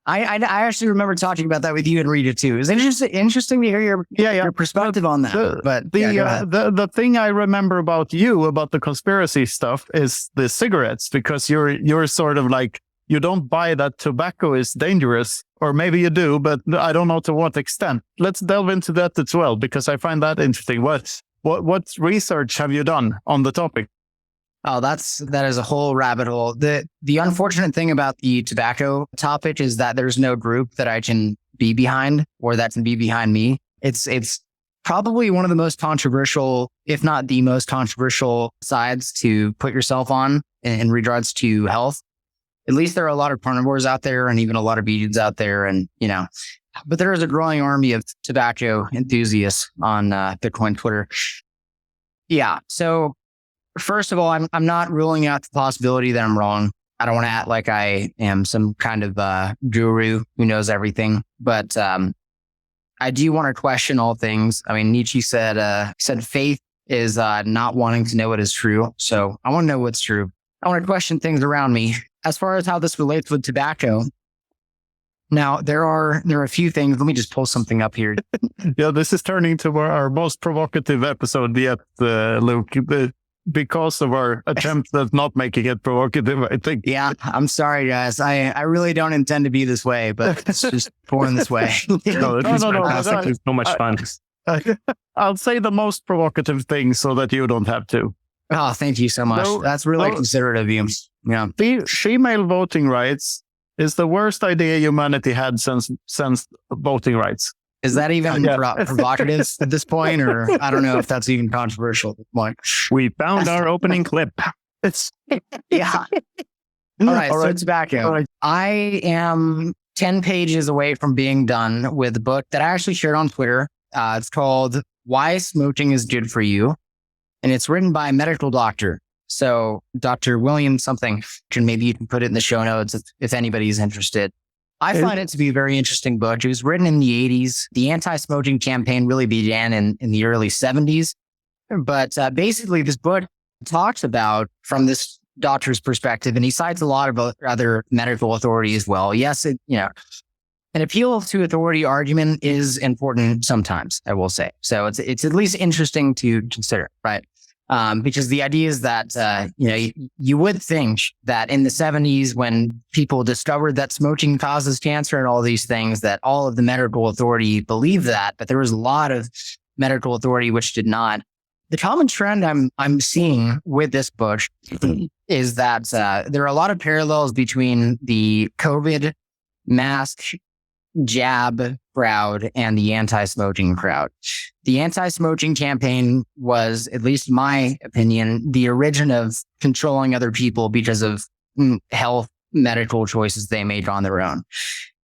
I actually remember talking about that with you and Rita too. It's interesting to hear your perspective on that. The thing I remember about you, about the conspiracy stuff, is the cigarettes, because you're sort of like, you don't buy that tobacco is dangerous. Or maybe you do, but I don't know to what extent. Let's delve into that as well, because I find that interesting. What research have you done on the topic? Oh, that is a whole rabbit hole. The unfortunate thing about the tobacco topic is that there's no group that I can be behind or that can be behind me. It's probably one of the most controversial, if not the most controversial sides to put yourself on in regards to health. At least there are a lot of carnivores out there and even a lot of vegans out there. And, but there is a growing army of tobacco enthusiasts on Bitcoin Twitter. Yeah. So first of all, I'm not ruling out the possibility that I'm wrong. I don't want to act like I am some kind of guru who knows everything, but I do want to question all things. I mean, Nietzsche said faith is not wanting to know what is true. So I want to know what's true. I want to question things around me. As far as how this relates with tobacco, now there are a few things. Let me just pull something up here. Yeah, this is turning to our most provocative episode yet, Luke, because of our attempt at not making it provocative, I think. Yeah, I'm sorry, guys. I really don't intend to be this way, but it's just born this way. No. It's so much fun. I'll say the most provocative thing so that you don't have to. Oh, thank you so much. That's really considerate of you. Yeah. Female voting rights is the worst idea humanity had since voting rights. Is that even provocative at this point? Or I don't know if that's even controversial at this point. We found our opening clip. Yeah. All right. So tobacco. Right. I am 10 pages away from being done with a book that I actually shared on Twitter. It's called Why Smoking is Good for You. And it's written by a medical doctor. So Dr. William something, maybe you can put it in the show notes if anybody's interested. I find it to be a very interesting book. It was written in the 80s. The anti-smoking campaign really began in the early 70s. But basically, this book talks about, from this doctor's perspective, and he cites a lot of other medical authority as well. Yes, an appeal to authority argument is important sometimes, I will say. So it's at least interesting to consider, right? Because the idea is that, you would think that in the 70s, when people discovered that smoking causes cancer and all these things, that all of the medical authority believed that, but there was a lot of medical authority which did not. The common trend I'm seeing with this book is that there are a lot of parallels between the COVID mask jab crowd and the anti-smoking crowd. The anti-smoking campaign was, at least in my opinion, the origin of controlling other people because of health medical choices they made on their own.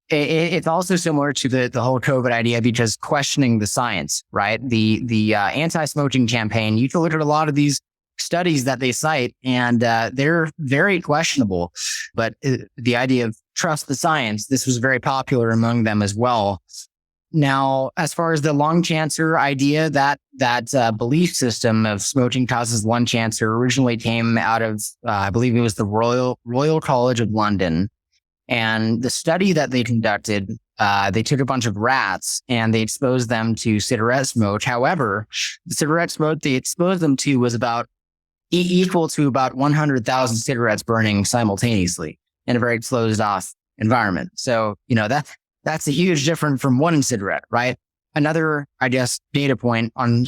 It's also similar to the whole COVID idea because questioning the science, right? The anti-smoking campaign, you can look at a lot of these studies that they cite and they're very questionable. But the idea of trust the science, this was very popular among them as well. Now, as far as the lung cancer idea, that belief system of smoking causes lung cancer originally came out of, I believe it was the Royal College of London. And the study that they conducted, they took a bunch of rats and they exposed them to cigarette smoke. However, the cigarette smoke they exposed them to was about equal to about 100,000 cigarettes burning simultaneously in a very closed off environment. So, That's a huge difference from one cigarette, right? Another, I guess, data point on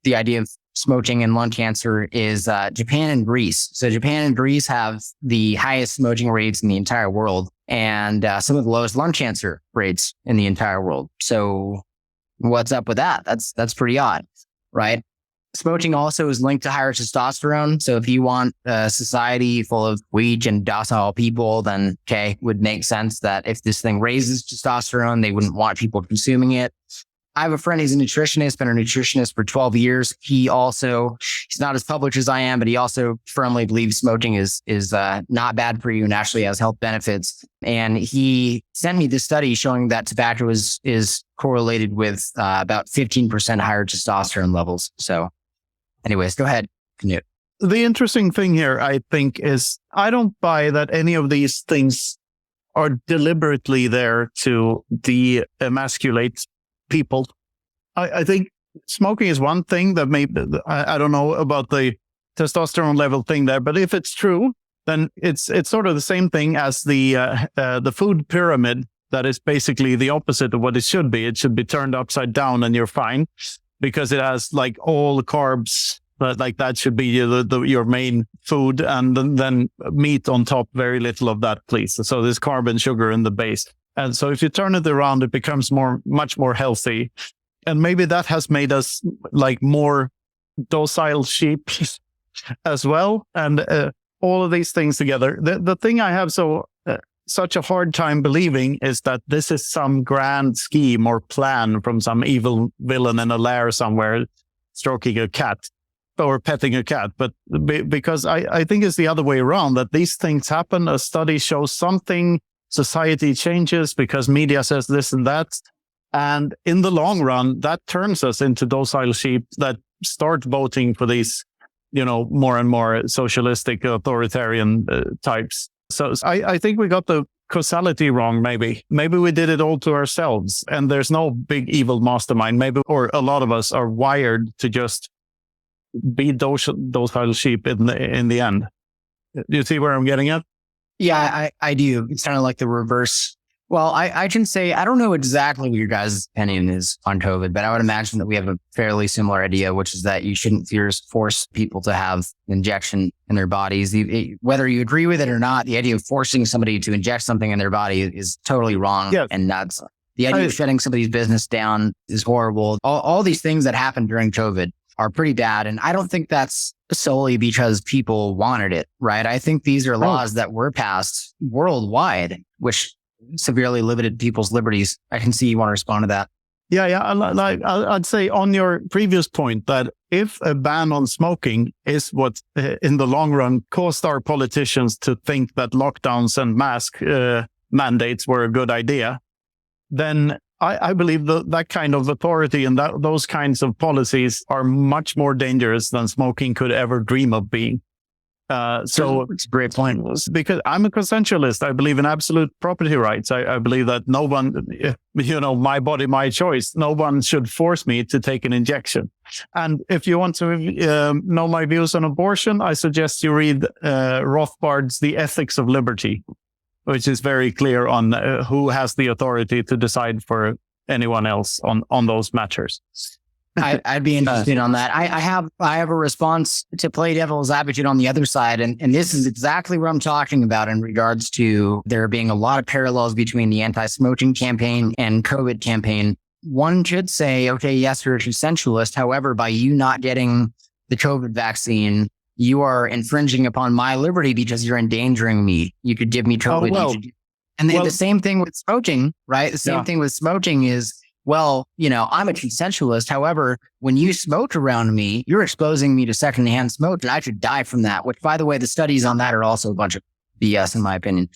the idea of smoking and lung cancer is Japan and Greece. So Japan and Greece have the highest smoking rates in the entire world and some of the lowest lung cancer rates in the entire world. So what's up with that? That's pretty odd, right? Smoking also is linked to higher testosterone. So if you want a society full of weak and docile people, then would make sense that if this thing raises testosterone, they wouldn't want people consuming it. I have a friend, he's a nutritionist, been a nutritionist for 12 years. He's not as published as I am, but he also firmly believes smoking is not bad for you and actually has health benefits. And he sent me this study showing that tobacco is correlated with about 15% higher testosterone levels. So anyways, go ahead, Knut. The interesting thing here, I think, is I don't buy that any of these things are deliberately there to de-emasculate people. I think smoking is one thing that I don't know about the testosterone level thing there, but if it's true, then it's sort of the same thing as the food pyramid that is basically the opposite of what it should be. It should be turned upside down and you're fine because it has like all carbs, like that should be your main food, and then meat on top, very little of that, please. So there's carb and sugar in the base. And so if you turn it around, it becomes much more healthy. And maybe that has made us like more docile sheep as well. And all of these things together. The thing I have such a hard time believing is that this is some grand scheme or plan from some evil villain in a lair somewhere stroking a cat or petting a cat. But because I think it's the other way around, that these things happen. A study shows something. Society changes because media says this and that. And in the long run, that turns us into docile sheep that start voting for these, more and more socialistic authoritarian types. So I think we got the causality wrong, maybe. Maybe we did it all to ourselves and there's no big evil mastermind. Or a lot of us are wired to just be docile sheep in the end. Do you see where I'm getting at? Yeah, I do. It's kind of like the reverse. Well, I can say, I don't know exactly what your guys' opinion is on COVID, but I would imagine that we have a fairly similar idea, which is that you shouldn't force people to have injection in their bodies. Whether you agree with it or not, the idea of forcing somebody to inject something in their body is totally wrong. Yes. And that's the idea of shutting somebody's business down is horrible. All these things that happened during COVID are pretty bad. And I don't think that's solely because people wanted it, right? I think these are laws that were passed worldwide, which severely limited people's liberties. I can see you want to respond to that. Yeah. I'd say on your previous point that if a ban on smoking is what in the long run caused our politicians to think that lockdowns and mask mandates were a good idea, then I believe that kind of authority and those kinds of policies are much more dangerous than smoking could ever dream of being. So it's a great point. Because I'm a consensualist. I believe in absolute property rights. I believe that no one, my body, my choice. No one should force me to take an injection. And if you want to know my views on abortion, I suggest you read Rothbard's The Ethics of Liberty, which is very clear on who has the authority to decide for anyone else on those matters. I'd be interested on that. I have a response to play devil's advocate on the other side. And this is exactly what I'm talking about in regards to there being a lot of parallels between the anti-smoking campaign and COVID campaign. One should say, okay, yes, you're a consensualist. However, by you not getting the COVID vaccine, you are infringing upon my liberty because you're endangering me. You could give me COVID. The same thing with smoking, right? The same thing with smoking is, I'm a consensualist. However, when you smoke around me, you're exposing me to secondhand smoke and I should die from that, which, by the way, the studies on that are also a bunch of BS, in my opinion.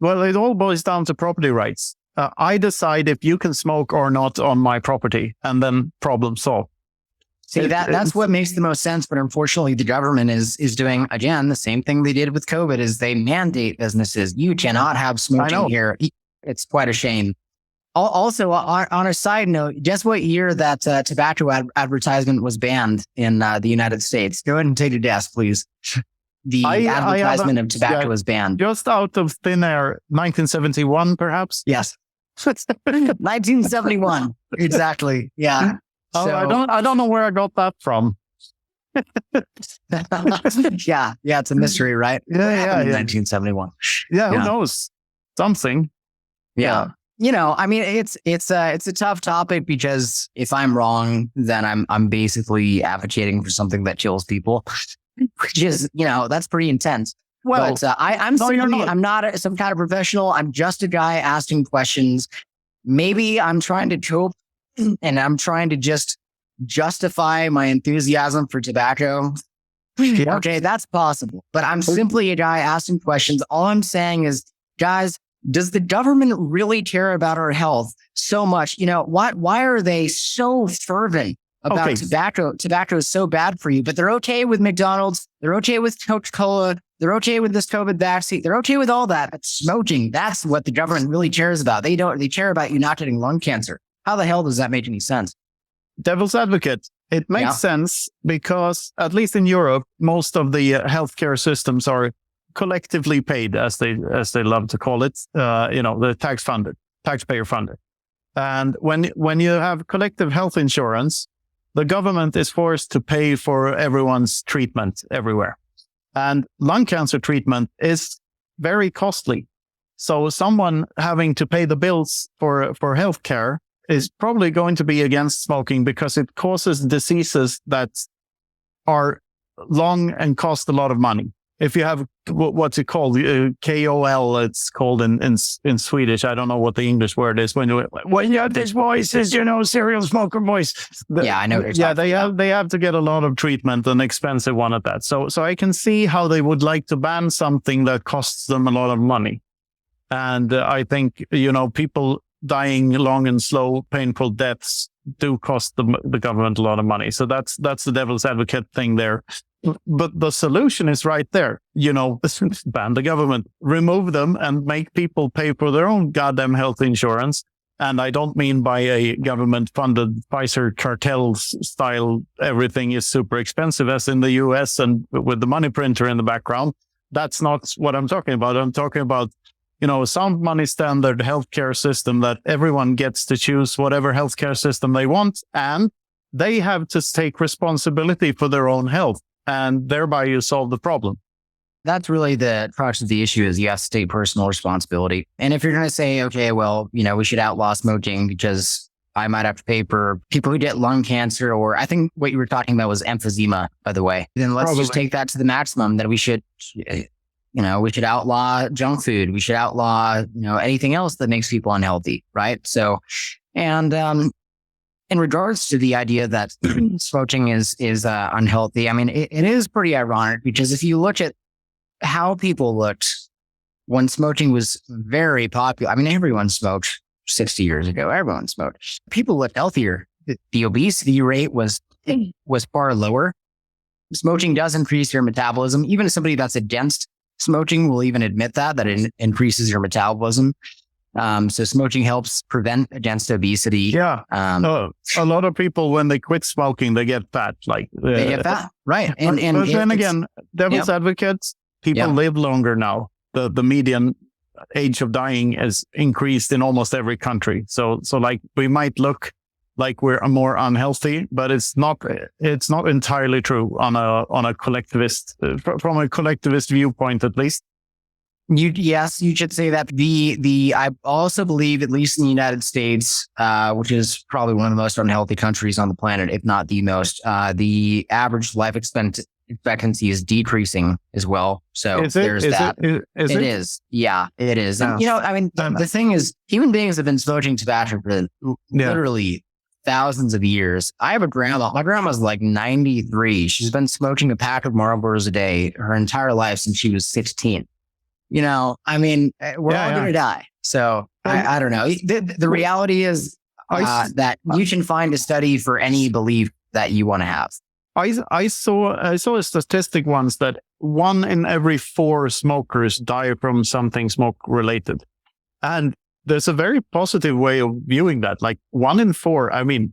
Well, it all boils down to property rights. I decide if you can smoke or not on my property, and then problem solved. See, that's what makes the most sense. But unfortunately, the government is doing, again, the same thing they did with COVID is they mandate businesses. You cannot have smoking here. It's quite a shame. Also, on a side note, guess what year that tobacco advertisement was banned in the United States? Go ahead and take a guess, please. The advertisement of tobacco was banned. Just out of thin air, 1971, perhaps? Yes. 1971. Exactly. Yeah. Oh, so, I don't know where I got that from. Yeah. It's a mystery, right? Yeah. 1971. Yeah. Who knows? Something. Yeah. I mean, it's a tough topic because if I'm wrong, then I'm basically advocating for something that kills people, which is, that's pretty intense. Well, but I'm not some kind of professional. I'm just a guy asking questions. Maybe I'm trying to cope and I'm trying to just justify my enthusiasm for tobacco. Yeah. Okay, that's possible. But I'm simply a guy asking questions. All I'm saying is, guys, does the government really care about our health so much? Why are they so fervent about tobacco? Tobacco is so bad for you, but they're okay with McDonald's. They're okay with Coca-Cola. They're okay with this COVID vaccine. They're okay with all that. But smoking, that's what the government really cares about. They care about you not getting lung cancer. How the hell does that make any sense? Devil's advocate. It makes sense because, at least in Europe, most of the healthcare systems are collectively paid, as they love to call it. The taxpayer funded. And when you have collective health insurance, the government is forced to pay for everyone's treatment everywhere. And lung cancer treatment is very costly. So someone having to pay the bills for healthcare is probably going to be against smoking because it causes diseases that are long and cost a lot of money. If you have what's it called, KOL, it's called in Swedish. I don't know what the English word is. When you have this voice, is serial smoker voice. I know. They have to get a lot of treatment, an expensive one at that. So I can see how they would like to ban something that costs them a lot of money. And I think people dying long and slow, painful deaths do cost the government a lot of money. So that's the devil's advocate thing there. But the solution is right there. Ban the government, remove them, and make people pay for their own goddamn health insurance. And I don't mean by a government-funded Pfizer cartel style, everything is super expensive as in the US and with the money printer in the background. That's not what I'm talking about. I'm talking about, a sound money standard healthcare system that everyone gets to choose whatever healthcare system they want. And they have to take responsibility for their own health. And thereby you solve the problem. That's really the crux of the issue is you have to take personal responsibility. And if you're going to say, okay, well, we should outlaw smoking because I might have to pay for people who get lung cancer, or I think what you were talking about was emphysema, by the way, then let's just take that to the maximum. That we should outlaw junk food. We should outlaw, anything else that makes people unhealthy. Right. So, and, in regards to the idea that smoking is unhealthy, I mean, it is pretty ironic because if you look at how people looked when smoking was very popular, I mean, everyone smoked 60 years ago. Everyone smoked. People looked healthier. The obesity rate was far lower. Smoking does increase your metabolism. Even somebody that's against smoking will even admit that it increases your metabolism. So smoking helps prevent against obesity. Yeah. A lot of people, when they quit smoking, they get fat. They get fat. Right. And then again, devil's advocates, people live longer now. The median age of dying is increased in almost every country. So we might look like we're more unhealthy, but it's not entirely true on a collectivist, from a collectivist viewpoint, at least. Yes, you should say that. I also believe, at least in the United States, which is probably one of the most unhealthy countries on the planet, if not the most, the average life expectancy is decreasing as well. So there's that. It is. Yeah, it is. And, the thing is, human beings have been smoking tobacco for literally thousands of years. I have a grandma. My grandma's like 93. She's been smoking a pack of Marlboros a day her entire life since she was 16. We're all going to die. So I don't know. The reality is that you can find a study for any belief that you want to have. I saw a statistic once that 1 in every 4 smokers die from something smoke related. And there's a very positive way of viewing that. Like 1 in 4, I mean,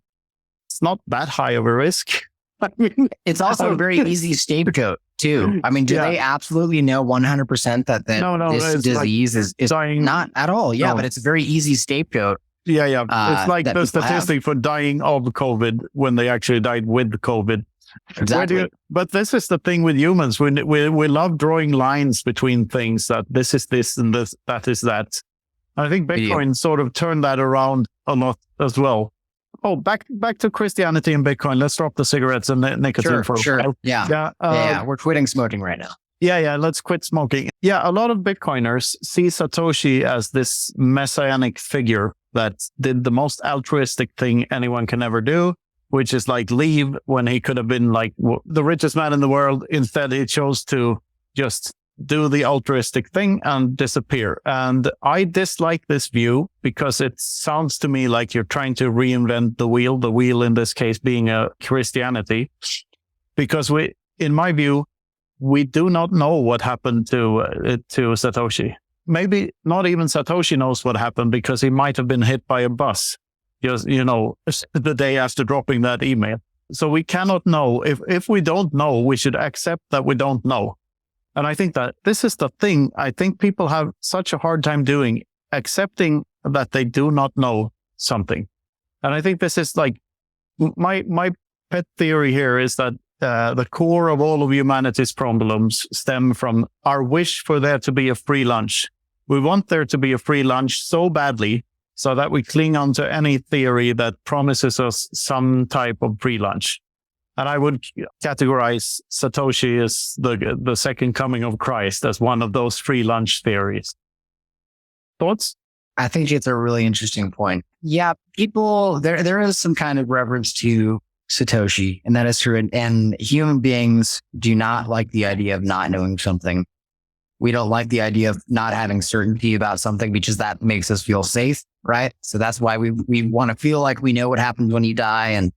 it's not that high of a risk. I mean, it's also a very easy scapegoat too. I mean, do they absolutely know 100% that this disease is dying? Not at all. Yeah, but it's a very easy scapegoat. Yeah. It's like the statistic for dying of COVID when they actually died with COVID. Exactly. But this is the thing with humans. We love drawing lines between things, that this is this and this, that is that. I think Bitcoin sort of turned that around a lot as well. Oh, back to Christianity and Bitcoin. Let's drop the cigarettes and nicotine for a while. Yeah. We're quitting smoking right now. Yeah. Let's quit smoking. Yeah. A lot of Bitcoiners see Satoshi as this messianic figure that did the most altruistic thing anyone can ever do, which is like leave when he could have been like the richest man in the world. Instead, he chose to just do the altruistic thing and disappear. And I dislike this view because it sounds to me like you're trying to reinvent the wheel in this case being a Christianity. Because in my view, we do not know what happened to Satoshi. Maybe not even Satoshi knows what happened because he might have been hit by a bus, just, the day after dropping that email. So we cannot know. If we don't know, we should accept that we don't know. And I think that this is the thing I think people have such a hard time doing, accepting that they do not know something. And I think this is like my pet theory here is that the core of all of humanity's problems stem from our wish for there to be a free lunch. We want there to be a free lunch so badly so that we cling on to any theory that promises us some type of free lunch. And I would categorize Satoshi as the second coming of Christ as one of those free lunch theories. Thoughts? I think it's a really interesting point. Yeah, people, there is some kind of reference to Satoshi, and that is true. And human beings do not like the idea of not knowing something. We don't like the idea of not having certainty about something because that makes us feel safe, right? So that's why we want to feel like we know what happens when you die. And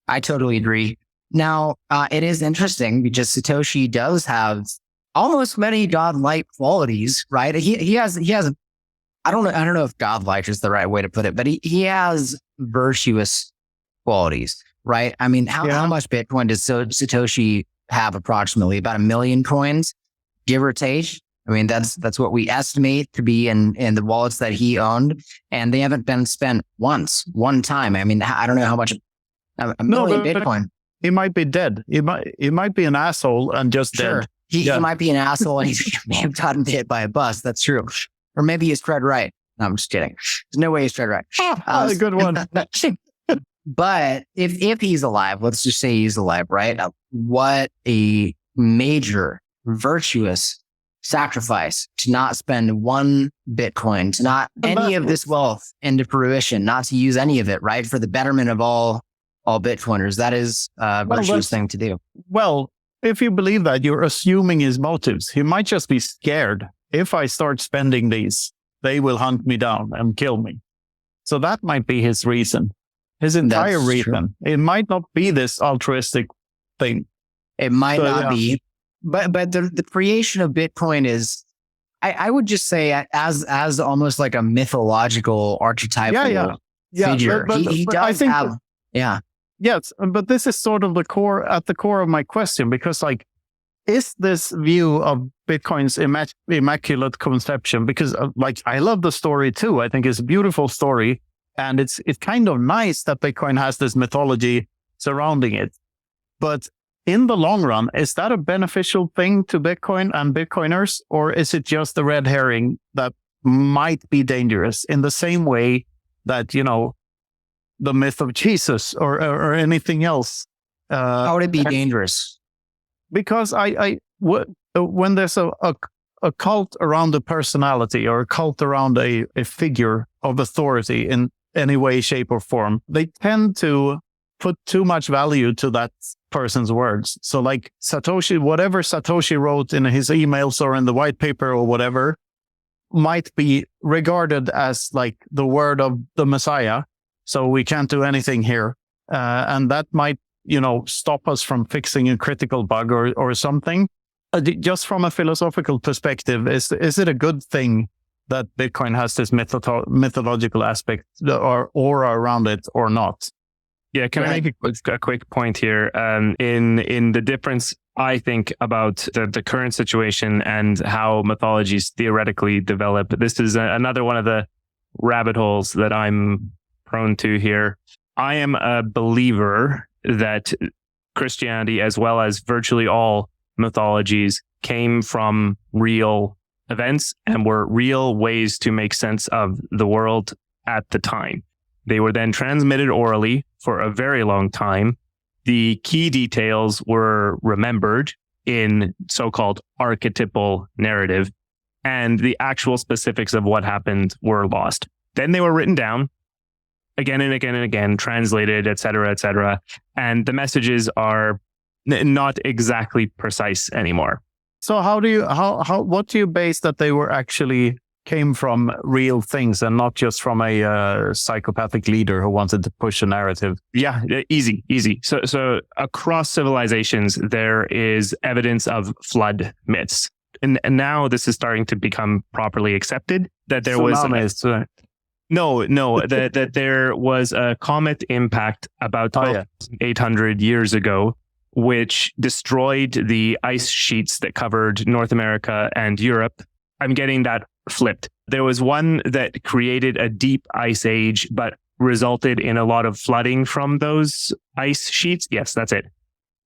I totally agree. Now, it is interesting because Satoshi does have almost many godlike qualities, right? He has, I don't know if godlike is the right way to put it, but he has virtuous qualities, right? I mean, how much Bitcoin does Satoshi have approximately? About 1 million coins, give or take. I mean, that's what we estimate to be in the wallets that he owned, and they haven't been spent one time. I mean, I don't know how much, a million Bitcoin. He might be dead. He might be an asshole and just dead. He might be an asshole and he may have gotten hit by a bus. That's true. Or maybe he's tread right. No, I'm just kidding. There's no way he's tread right. A good one. But if he's alive, let's just say he's alive, right? What a major virtuous sacrifice to not spend 1 Bitcoin, to not any of this wealth into fruition, not to use any of it, right? For the betterment of all Bitcoiners. That is a virtuous thing to do. Well, if you believe that, you're assuming his motives. He might just be scared. If I start spending these, they will hunt me down and kill me. So that might be his reason. His entire reason. It might not be this altruistic thing. It might not be. But the creation of Bitcoin is, I would just say, as almost like a mythological archetypal figure. He does have. Yes, but this is sort of at the core of my question, because is this view of Bitcoin's immaculate conception? Because I love the story too. I think it's a beautiful story, and it's kind of nice that Bitcoin has this mythology surrounding it. But in the long run, is that a beneficial thing to Bitcoin and Bitcoiners, or is it just a red herring that might be dangerous in the same way that, the myth of Jesus or anything else? How would it be dangerous? Because when there's a cult around a personality or a cult around a figure of authority in any way, shape, or form, they tend to put too much value to that person's words. So Satoshi, whatever Satoshi wrote in his emails or in the white paper or whatever, might be regarded as the word of the Messiah. So we can't do anything here. And that might, stop us from fixing a critical bug or something. Just from a philosophical perspective, is it a good thing that Bitcoin has this mythological aspect or aura around it or not? Yeah, can I make a quick point here? In the difference, I think, about the current situation and how mythologies theoretically develop. This is another one of the rabbit holes that I'm prone to here. I am a believer that Christianity, as well as virtually all mythologies, came from real events and were real ways to make sense of the world at the time. They were then transmitted orally for a very long time. The key details were remembered in so-called archetypal narrative, and the actual specifics of what happened were lost. Then they were written down again and again and again, translated, etc., etc., and the messages are not exactly precise anymore. So what do you base that they were actually came from real things and not just from a psychopathic leader who wanted to push a narrative? Yeah, easy. So across civilizations, there is evidence of flood myths. And now this is starting to become properly accepted that there was... that there was a comet impact about 800 years ago, which destroyed the ice sheets that covered North America and Europe. I'm getting that flipped. There was one that created a deep ice age, but resulted in a lot of flooding from those ice sheets. Yes, that's it.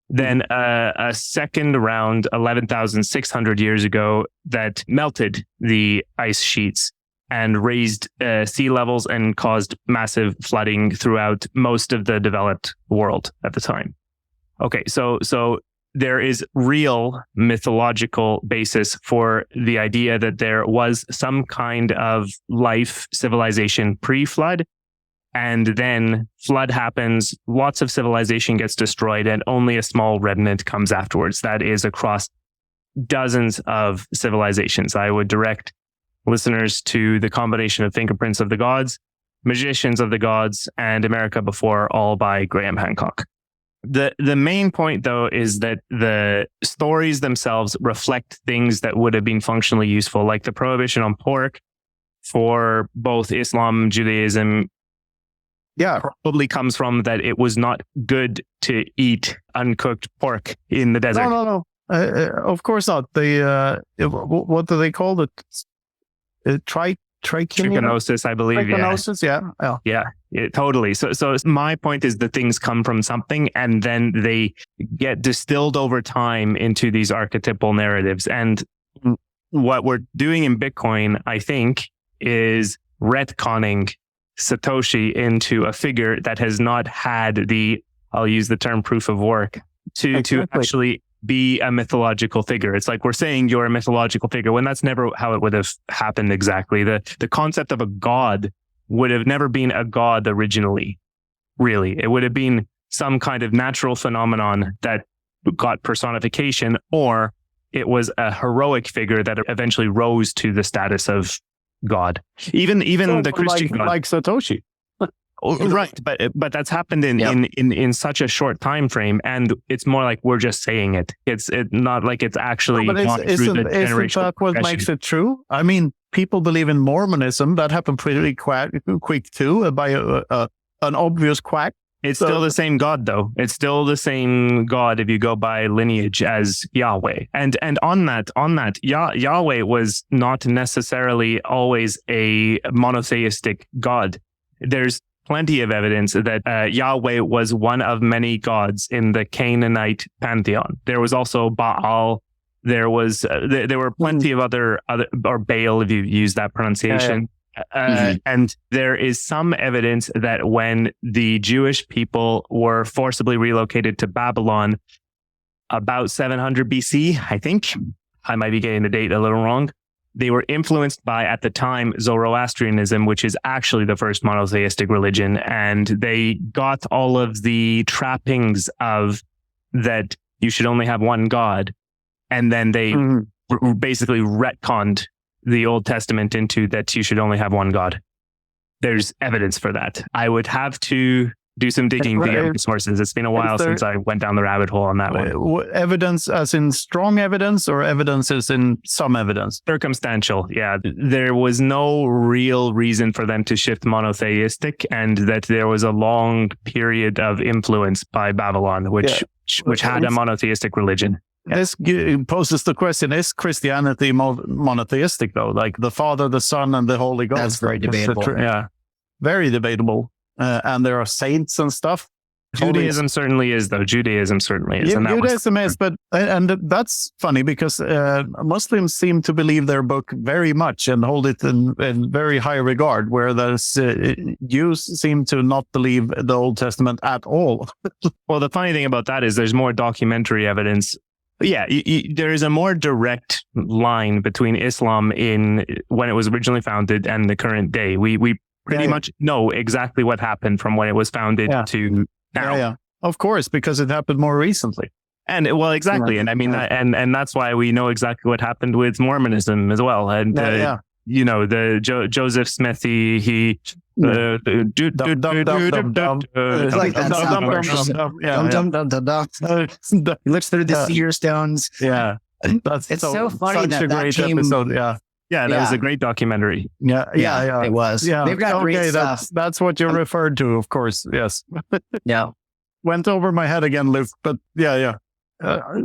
Then a second round, 11,600 years ago, that melted the ice sheets and raised sea levels and caused massive flooding throughout most of the developed world at the time. Okay, so there is real mythological basis for the idea that there was some kind of life civilization pre-flood, and then flood happens, lots of civilization gets destroyed, and only a small remnant comes afterwards. That is across dozens of civilizations. I would direct listeners to the combination of Fingerprints of the Gods, Magicians of the Gods, and America Before, all by Graham Hancock. The main point, though, is that the stories themselves reflect things that would have been functionally useful, like the prohibition on pork for both Islam, Judaism. Yeah, probably comes from that it was not good to eat uncooked pork in the desert. No. Of course not. What do they call it? Trichinosis, I believe. Trichinosis, yeah, totally. So my point is that things come from something, and then they get distilled over time into these archetypal narratives. And what we're doing in Bitcoin, I think, is retconning Satoshi into a figure that has not had I'll use the term proof of work to actually be a mythological figure. It's like we're saying you're a mythological figure when that's never how it would have happened exactly. The concept of a god would have never been a god originally, really. It would have been some kind of natural phenomenon that got personification, or it was a heroic figure that eventually rose to the status of God. Even the Christian God. Like Satoshi. Right, but that's happened in such a short time frame, and it's more like we're just saying it. It's not like it's actually gone through the generation. Isn't that what makes it true? I mean, people believe in Mormonism. That happened pretty quick too, by an obvious quack. It's still the same God, though. It's still the same God if you go by lineage as Yahweh. And on that, Yahweh was not necessarily always a monotheistic God. There's plenty of evidence that Yahweh was one of many gods in the Canaanite pantheon. There was also Baal. There were plenty of other, or Baal, if you use that pronunciation. And there is some evidence that when the Jewish people were forcibly relocated to Babylon about 700 BC, I think, I might be getting the date a little wrong, they were influenced by, at the time, Zoroastrianism, which is actually the first monotheistic religion. And they got all of the trappings of that you should only have one God. And then they basically retconned the Old Testament into that you should only have one God. There's evidence for that. I would have to do some digging to get sources. It's been a while since I went down the rabbit hole on that one. Evidence as in strong evidence, or evidence as in some evidence? Circumstantial, yeah. There was no real reason for them to shift monotheistic, and that there was a long period of influence by Babylon, which had a monotheistic religion. This poses the question, is Christianity monotheistic though? Like the Father, the Son, and the Holy Ghost? That's very debatable. Very debatable. And there are saints and stuff. Judaism certainly is, though. Judaism certainly is. And Judaism is, and that's funny because Muslims seem to believe their book very much and hold it in very high regard, whereas Jews seem to not believe the Old Testament at all. Well, the funny thing about that is there's more documentary evidence. Yeah, there is a more direct line between Islam in when it was originally founded and the current day. We pretty much know exactly what happened from when it was founded to now. Yeah, of course, because it happened more recently. And well, exactly. And I mean, and that's why we know exactly what happened with Mormonism as well. And, the Joseph Smithy, he looks through the seer stones. Yeah. It's so funny that great episode. Yeah, that was a great documentary. Yeah, it was. Yeah, they've got great stuff. That's what you referred to, of course. Yes. Yeah. Went over my head again, Luke. But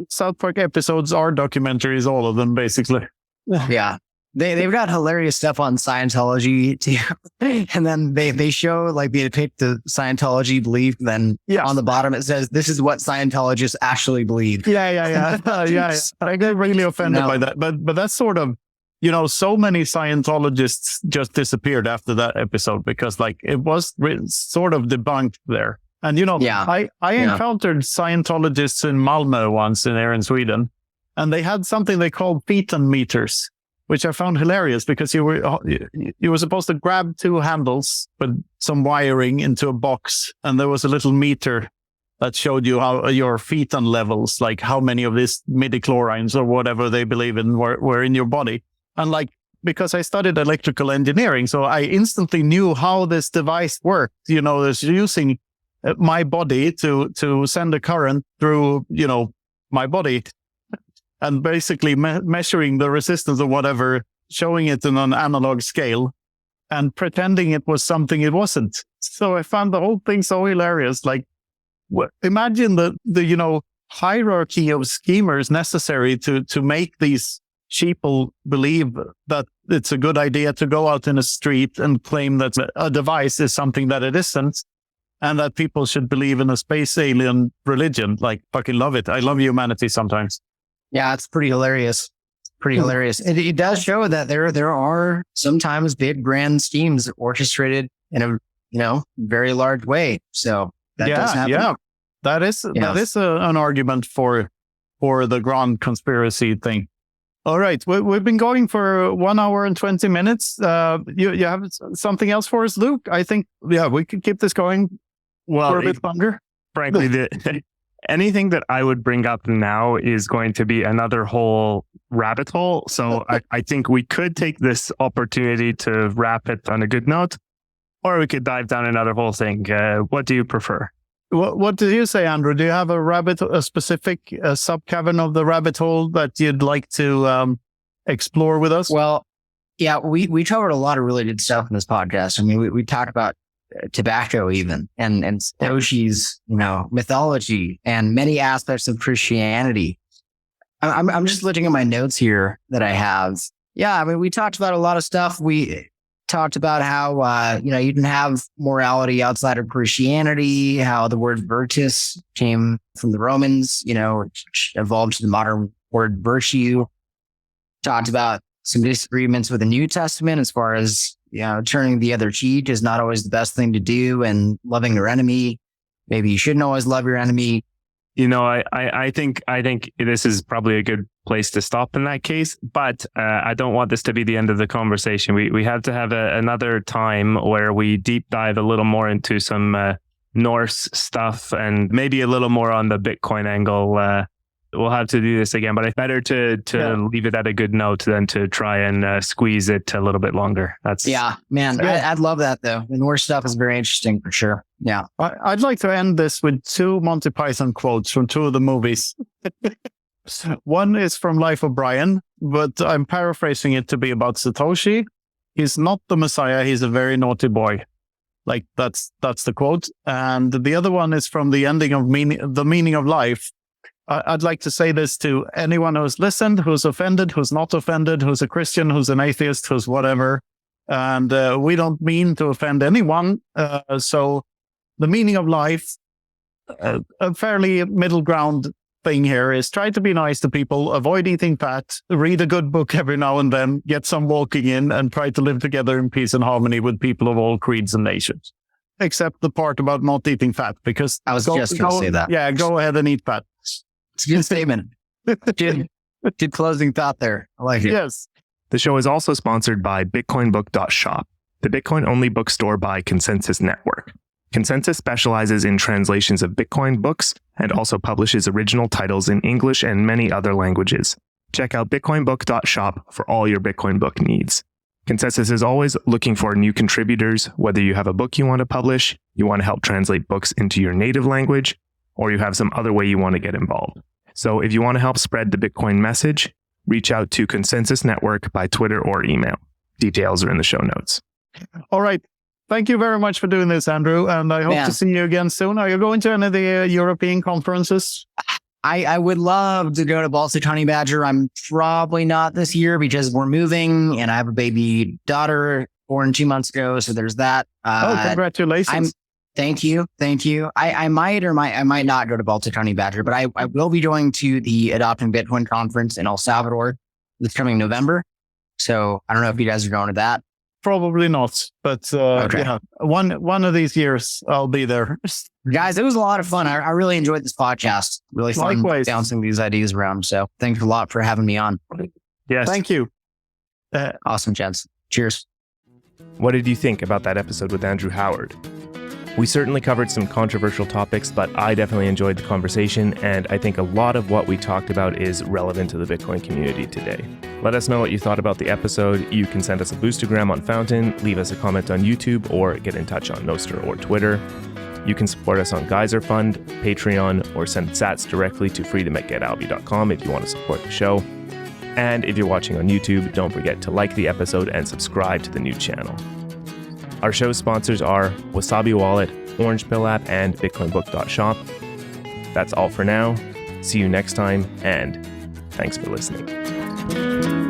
South Park episodes are documentaries, all of them, basically. Yeah. They've got hilarious stuff on Scientology too. And then they show, like, they depict the Scientology belief. Then on the bottom it says, this is what Scientologists actually believe. Yeah. I get really offended by that. But that's sort of, so many Scientologists just disappeared after that episode because, like, it was sort of debunked there. And, I encountered Scientologists in Malmö once in Sweden, and they had something they called Phaeton meters, which I found hilarious because you were supposed to grab two handles with some wiring into a box, and there was a little meter that showed you how your phaeton levels, like how many of these midichlorians or whatever they believe in were in your body. And like, because I studied electrical engineering, so I instantly knew how this device worked. It's using my body to send a current through, my body, and basically measuring the resistance or whatever, showing it in an analog scale and pretending it was something it wasn't. So I found the whole thing so hilarious. Like, imagine the hierarchy of schemers necessary to make these sheeple believe that it's a good idea to go out in a street and claim that a device is something that it isn't, and that people should believe in a space alien religion. Like, fucking love it. I love humanity sometimes. Yeah, it's pretty hilarious. Hilarious. It does show that there are sometimes big grand schemes orchestrated in a very large way. So that does happen. Yeah, that is an argument for the grand conspiracy thing. All right, we've been going for 1 hour and 20 minutes. You have something else for us, Luke? I think we could keep this going for a bit longer. Frankly, anything that I would bring up now is going to be another whole rabbit hole. So I think we could take this opportunity to wrap it on a good note, or we could dive down another whole thing. What do you prefer? What did you say, Andrew? Do you have a specific sub-cavern of the rabbit hole that you'd like to explore with us? Well, yeah, we covered a lot of really good stuff in this podcast. I mean, we talked about tobacco even, and Satoshis, mythology, and many aspects of Christianity. I'm just looking at my notes here that I have. Yeah, I mean, we talked about a lot of stuff. We talked about how, you can have morality outside of Christianity, how the word virtus came from the Romans, which evolved to the modern word virtue. Talked about some disagreements with the New Testament as far as, turning the other cheek is not always the best thing to do, and loving your enemy. Maybe you shouldn't always love your enemy. I think this is probably a good place to stop in that case, but I don't want this to be the end of the conversation. We have to have another time where we deep dive a little more into some Norse stuff, and maybe a little more on the Bitcoin angle we'll have to do this again, but it's better to leave it at a good note than to try and squeeze it a little bit longer. Man, I'd love that though. The Norse stuff is very interesting for sure. Yeah. I'd like to end this with 2 Monty Python quotes from 2 of the movies. One is from Life of Brian, but I'm paraphrasing it to be about Satoshi. He's not the Messiah. He's a very naughty boy. Like that's the quote. And the other one is from the ending of The Meaning of Life. I'd like to say this to anyone who's listened, who's offended, who's not offended, who's a Christian, who's an atheist, who's whatever. And we don't mean to offend anyone. So the meaning of life, a fairly middle ground thing here is try to be nice to people, avoid eating fat, read a good book every now and then, get some walking in, and try to live together in peace and harmony with people of all creeds and nations. Except the part about not eating fat, because I was just going to say that. Yeah, go ahead and eat fat. It's a good statement. Good closing thought there. I like it. Yes. The show is also sponsored by bitcoinbook.shop, the Bitcoin-only bookstore by Consensus Network. Consensus specializes in translations of Bitcoin books and also publishes original titles in English and many other languages. Check out bitcoinbook.shop for all your Bitcoin book needs. Consensus is always looking for new contributors, whether you have a book you want to publish, you want to help translate books into your native language, or you have some other way you want to get involved. So if you want to help spread the Bitcoin message, reach out to Consensus Network by Twitter or email. Details are in the show notes. All right. Thank you very much for doing this, Andrew. And I hope to see you again soon. Are you going to any of the European conferences? I would love to go to Baltic Honey Badger. I'm probably not this year because we're moving and I have a baby daughter born 2 months ago. So there's that. Congratulations. Thank you. I might not go to Baltic Honey Badger, but I will be going to the Adopting Bitcoin conference in El Salvador this coming November. So I don't know if you guys are going to that. Probably not, but yeah, one of these years I'll be there. Guys, it was a lot of fun. I really enjoyed this podcast. Really fun bouncing these ideas around. So thanks a lot for having me on. Yes. Thank you. Awesome, gents. Cheers. What did you think about that episode with Andrew Howard? We certainly covered some controversial topics, but I definitely enjoyed the conversation, and I think a lot of what we talked about is relevant to the Bitcoin community today. Let us know what you thought about the episode. You can send us a boostergram on Fountain, leave us a comment on YouTube, or get in touch on Nostr or Twitter. You can support us on Geyser Fund, Patreon, or send sats directly to freedom@getalby.com if you want to support the show. And if you're watching on YouTube, don't forget to like the episode and subscribe to the new channel. Our show sponsors are Wasabi Wallet, Orange Pill App, and bitcoinbook.shop. That's all for now. See you next time, and thanks for listening.